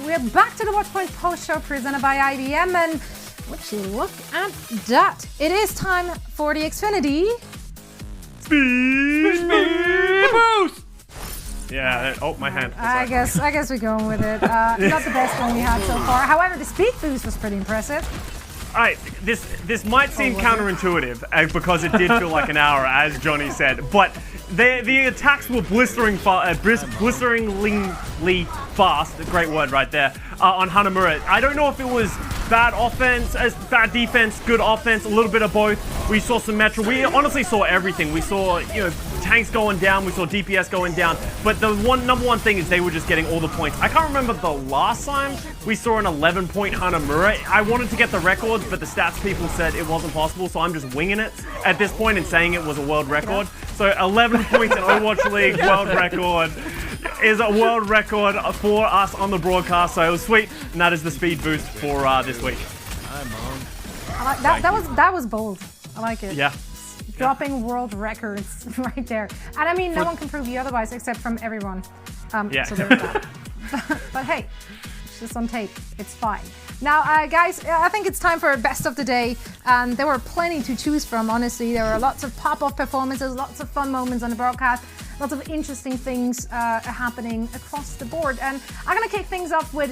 we're back to the Watchpoint post show presented by IBM, and would you look at that? It is time for the Xfinity Speed boost. Yeah. Oh, my hand. I guess we're going with it. Not the best one we had so far. However, the speed boost was pretty impressive. All right, this might seem counterintuitive because it did feel like an hour, as Johnny said, but the attacks were blisteringly fast. Great word right there on Hanamura. I don't know if it was bad offense, bad defense, good offense, a little bit of both. We saw some Metro. We honestly saw everything. We saw tanks going down. We saw DPS going down. But the number one thing is they were just getting all the points. I can't remember the last time we saw an 11-point Hanamura. I wanted to get the records, but the stats people said it wasn't possible, so I'm just winging it at this point and saying it was a world record. So 11 points in Overwatch League world record is a world record for us on the broadcast. So it was sweet, and that is the speed boost for this week. That was bold. I like it. Yeah. Dropping world records right there. And I mean, no one can prove you otherwise except from everyone. Yeah. So there's that. But hey, it's just on tape. It's fine. Now, guys, I think it's time for best of the day. And there were plenty to choose from, honestly. There were lots of pop-off performances, lots of fun moments on the broadcast, lots of interesting things happening across the board. And I'm going to kick things off with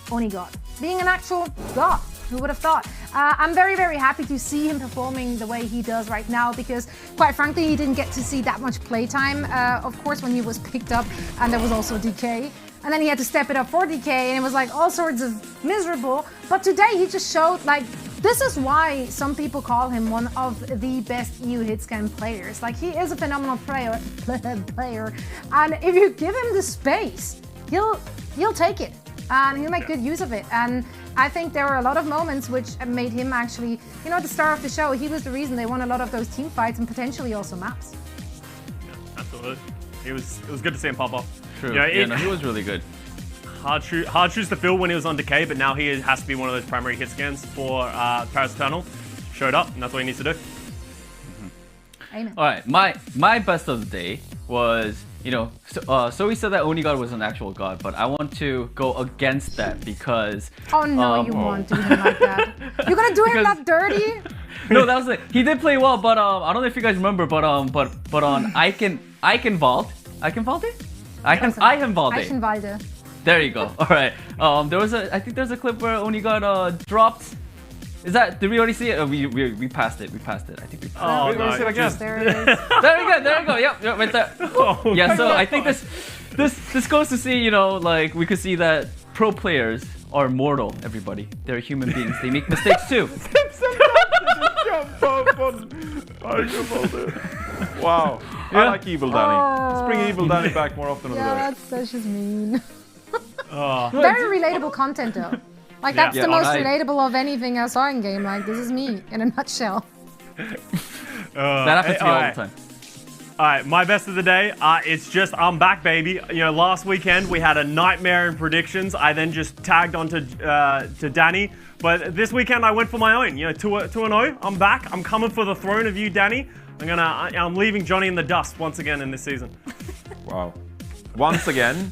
Onigod, being an actual god. Who would have thought? I'm very, very happy to see him performing the way he does right now because, quite frankly, he didn't get to see that much playtime, of course, when he was picked up, and there was also DK. And then he had to step it up for DK, and it was like all sorts of miserable. But today he just showed, like, this is why some people call him one of the best EU hitscan players. Like, he is a phenomenal player, and if you give him the space, he'll take it. And he'll make good use of it. And I think there were a lot of moments which made him actually, the star of the show. He was the reason they won a lot of those team fights and potentially also maps. Yeah, absolutely. It was good to see him pop off. True. He was really good. Hard shoes to fill when he was on Decay, but now he has to be one of those primary hit scans for Paris Eternal. Showed up, and that's what he needs to do. Amen. All right, my best of the day was, so we said that Onigod was an actual god, but I want to go against that because... Oh no, you won't do him like that. You're gonna do him that dirty? No, that was it. He did play well, but I don't know if you guys remember, but on Eichenwalde. There you go. All right. I think there's a clip where Onigod dropped. Did we already see it? Oh, we passed it. I think we passed it. Oh, no. There it is. There we go. Yep, right there. Oh, yeah, so I think this goes to see, like we could see that pro players are mortal, everybody. They're human beings. They make mistakes too. Wow. Yeah. I like Evil Danny. Let's bring Evil Danny back more often. Yeah, that's just mean. Very relatable content though. Like, that's the most relatable of anything I saw in game. Like, this is me in a nutshell. That happens to me all the time. All right, my best of the day, it's just I'm back, baby. Last weekend we had a nightmare in predictions. I then just tagged onto to Danny. But this weekend I went for my own. 2-0. I'm back. I'm coming for the throne of you, Danny. I'm leaving Johnny in the dust once again in this season. Wow. Once again.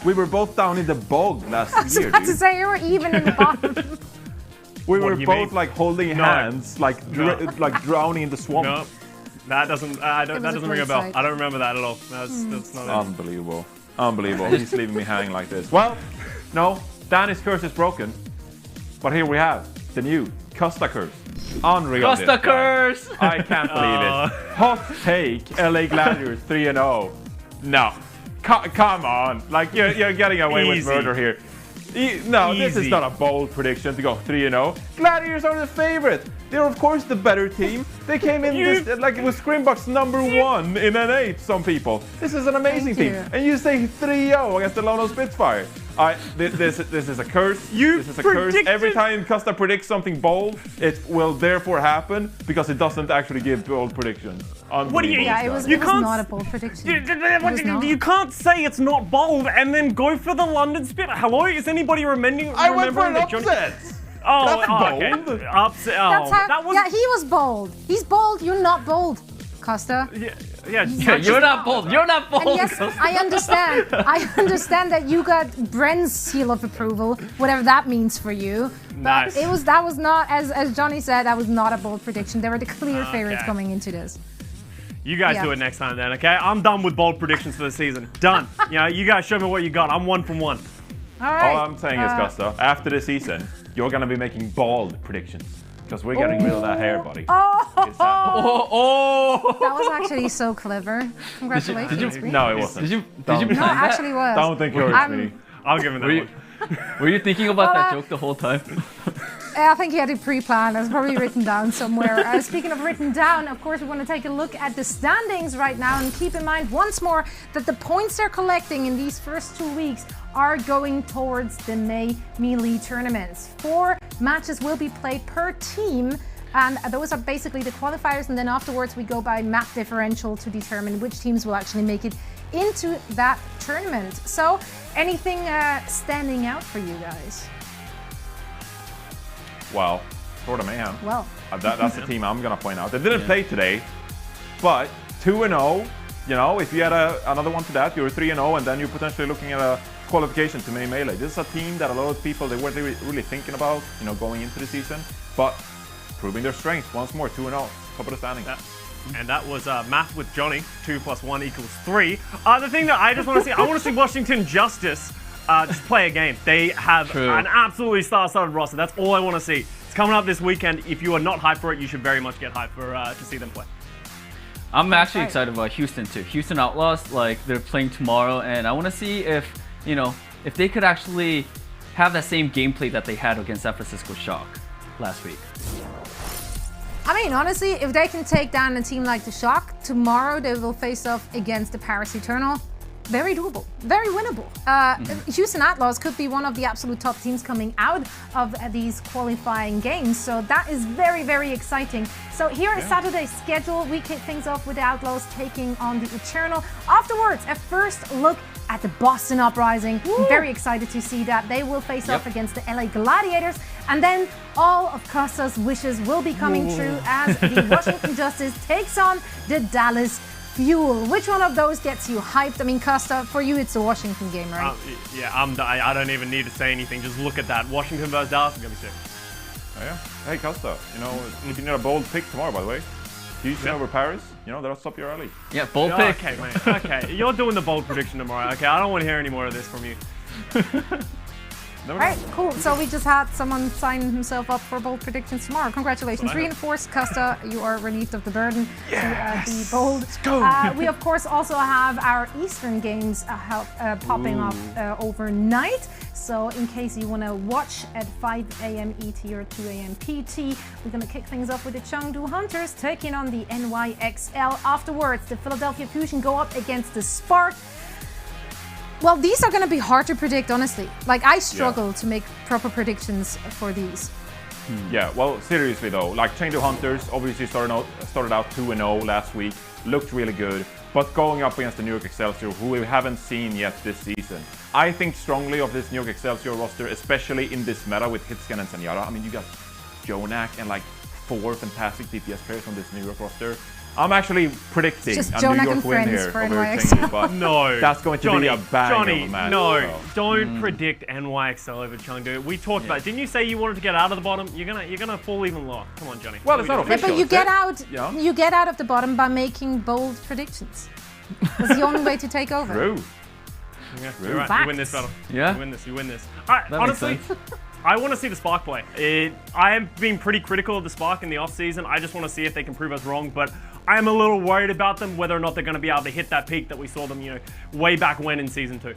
We were both down in the bog last year. I was about to say, you were even in the bottom. We were both like holding hands, like drowning in the swamp. No, that doesn't ring a bell. I don't remember that at all. That's not it. Unbelievable. He's leaving me hanging like this. Well, no, Danny's curse is broken. But here we have the new Costa curse. Unreal. Costa curse! I can't believe it. Hot take, LA Gladiators 3-0. No. Come on, like you're getting away with murder here. This is not a bold prediction to go 3-0. Gladiators are the favorite. They're of course the better team. They came in like it was Scrimbox #1 in N8. Some people. This is an amazing team, and you say 3-0 against the London Spitfire. This is a curse. This is a curse. Every time Costa predicts something bold, it will therefore happen because it doesn't actually give bold predictions. What do you? Yeah, it was not a bold prediction. You can't say it's not bold and then go for the London Spit. Hello, is anybody remembering? I went for an upset. Oh, that's bold. Okay. Upset. That's how, he was bold. He's bold. You're not bold, Costa. Yeah, You're not bold. You're not bold. And yes, I understand. I understand that you got Bren's seal of approval, whatever that means for you. But Nice. that was not, as Johnny said, that was not a bold prediction. They were the clear favorites coming into this. You guys do it next time then, okay? I'm done with bold predictions for the season. Done. You guys show me what you got. I'm 1 from 1. All right. All I'm saying is, Costa, after the season, you're gonna be making bold predictions. Because we're getting rid of that hair, buddy. Oh, Oh. that was actually so clever. Congratulations. Bree. No, it wasn't. Did you No, plan it that? actually was. Don't encourage me. I'll give him that Were one. Were you thinking about that Well, joke the whole time? I think he had it pre-planned. It's probably written down somewhere. Speaking of written down, of course, we want to take a look at the standings right now and keep in mind once more that the points they're collecting in these first 2 weeks are going towards the May Melee tournaments. 4 matches will be played per team, and those are basically the qualifiers, and then afterwards we go by map differential to determine which teams will actually make it into that tournament. So, anything standing out for you guys? Well, sort of Mayhem. Well, That's the team I'm gonna point out. They didn't play today, but 2-0. You know, if you had another one to that, you're 3-0, and then you're potentially looking at a qualification to May Melee. This is a team that a lot of people, they weren't really thinking about, going into the season, but proving their strength once more. 2-0, top of the standings. And that was math with Johnny. 2 + 1 = 3. The thing that I just want to see, I want to see Washington Justice just play a game. They have an absolutely star-studded roster. That's all I want to see. It's coming up this weekend. If you are not hyped for it, you should very much get hyped for to see them play. I'm actually excited about Houston too. Houston Outlaws, like they're playing tomorrow, and I want to see if if they could actually have that same gameplay that they had against San Francisco Shock last week. I mean, honestly, if they can take down a team like the Shock, tomorrow they will face off against the Paris Eternal. Very doable, very winnable. Houston Outlaws could be one of the absolute top teams coming out of these qualifying games, so that is very, very exciting. So here is Saturday's schedule. We kick things off with the Outlaws taking on the Eternal. Afterwards, a first look at the Boston Uprising. Very excited to see that. They will face off against the LA Gladiators. And then all of Costa's wishes will be coming true as the Washington Justice takes on the Dallas Fuel. Which one of those gets you hyped? I mean, Costa, for you it's a Washington game, right? I don't even need to say anything. Just look at that. Washington versus Dallas is going to be sick. Oh, yeah. Hey, Costa, if you need a bold pick tomorrow, by the way, Houston over Paris, that's up your alley. Yeah, bold pick. Okay, mate. Okay, you're doing the bold prediction tomorrow. Okay, I don't want to hear any more of this from you. All right, cool. So we just had someone sign himself up for bold predictions tomorrow. Congratulations. Reinforced, Costa, you are relieved of the burden to be bold. Let's go. We, of course, also have our Eastern games popping up overnight. So in case you want to watch at 5 a.m. ET or 2 a.m. PT, we're going to kick things off with the Chengdu Hunters taking on the NYXL. Afterwards, the Philadelphia Fusion go up against the Spark. Well, these are going to be hard to predict, honestly. Like, I struggle to make proper predictions for these. Yeah, well, seriously though, like Chengdu Hunters obviously started out 2-0 last week, looked really good, but going up against the New York Excelsior, who we haven't seen yet this season. I think strongly of this New York Excelsior roster, especially in this meta with Hitscan and Sanyara. I mean, you got Jonak and like 4 fantastic DPS players on this New York roster. I'm actually predicting Just a Jonak New York and win friends here for over NYXL. Chengdu, but No, that's going to be a bang of a match. No, don't predict NYXL over Chengdu. We talked about. Didn't you say you wanted to get out of the bottom? You're gonna fall even lower. Come on, Johnny. Well, it's not Yeah, official. but you is get it? out. Yeah. You get out of the bottom by making bold predictions. That's the only way to take over. True. Yeah, you're right. Facts. You win this battle. Yeah. You win this. You win this. All right. That makes Honestly, I want to see the Spark play. I have been pretty critical of the Spark in the off season. I just want to see if they can prove us wrong. But I am a little worried about them, whether or not they're going to be able to hit that peak that we saw them, way back when in season 2.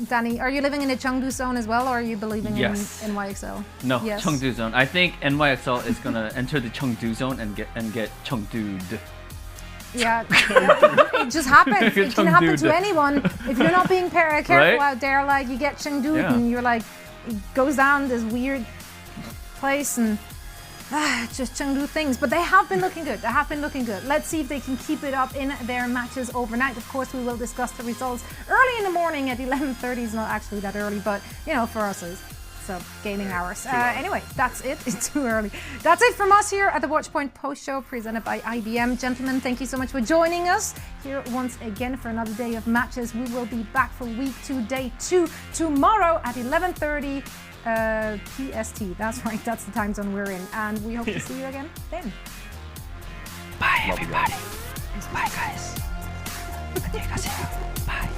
Danny, are you living in the Chengdu zone as well, or are you believing Yes. in NYXL? No, Yes. Chengdu zone. I think NYXL is gonna enter the Chengdu zone and get Chengdu'd. Yeah, it just happens. It can happen to anyone. If you're not being careful Right? out there, like you get Chengdu Yeah. and you're like, it goes down this weird place and just Chengdu things. But they have been looking good. They have been looking good. Let's see if they can keep it up in their matches overnight. Of course, we will discuss the results early in the morning at 11:30. It's not actually that early, but for us it is. So gaming hours. Anyway, that's it. It's too early. That's it from us here at the Watchpoint Post Show presented by IBM. Gentlemen, thank you so much for joining us here once again for another day of matches. We will be back for week 2, day 2 tomorrow at 11:30 PST. That's right. That's the time zone we're in, and we hope to see you again then. Bye, everybody. Bye, guys. Bye.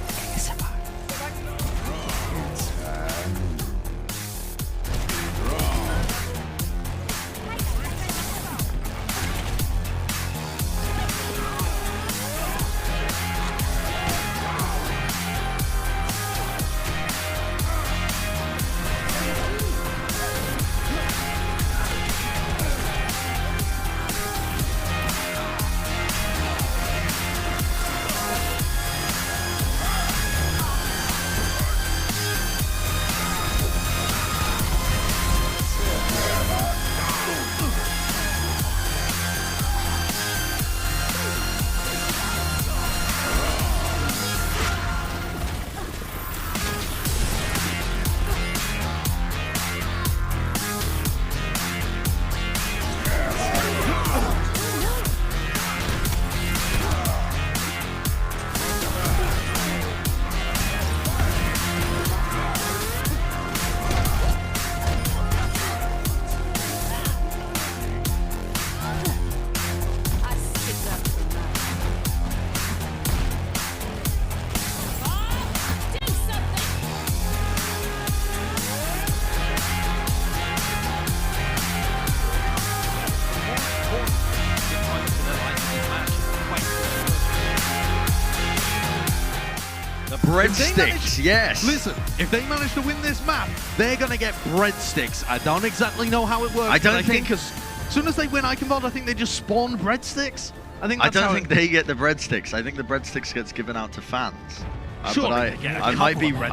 Breadsticks, yes. Listen, if they manage to win this map, they're going to get breadsticks. I don't exactly know how it works. I don't think as soon as they win Eichenwald, I think they just spawn breadsticks. I don't think they get the breadsticks. I think the breadsticks gets given out to fans. Sure, but I might be wrong.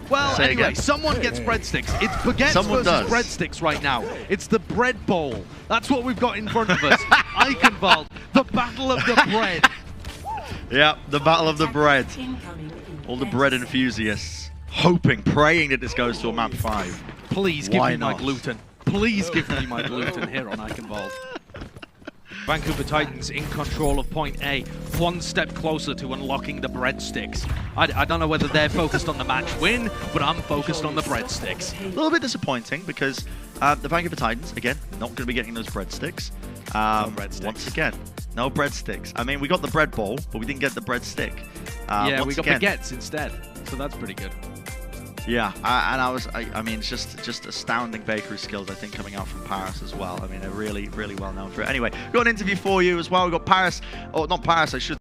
Well, anyway, someone gets breadsticks. It's baguettes Someone versus does. breadsticks right now. It's the bread bowl. That's what we've got in front of us. Eichenwald, the battle of the bread. Yeah, the battle of the bread. All the bread enthusiasts hoping, praying that this goes to a map 5. Please give Why me my not? gluten. Please give me my gluten here on Eichenwald. Vancouver Titans in control of point A, one step closer to unlocking the breadsticks. I don't know whether they're focused on the match win, but I'm focused on the breadsticks. A little bit disappointing because the Vancouver Titans, again, not going to be getting those breadsticks. breadsticks. Once again, no breadsticks. I mean, we got the bread bowl, but we didn't get the breadstick. Yeah, once we got again, baguettes instead, so that's pretty good. Yeah, I mean, it's just astounding bakery skills, I think, coming out from Paris as well. I mean, they're really, really well known for it. Anyway, got an interview for you as well. We've got Paris, or not Paris, I should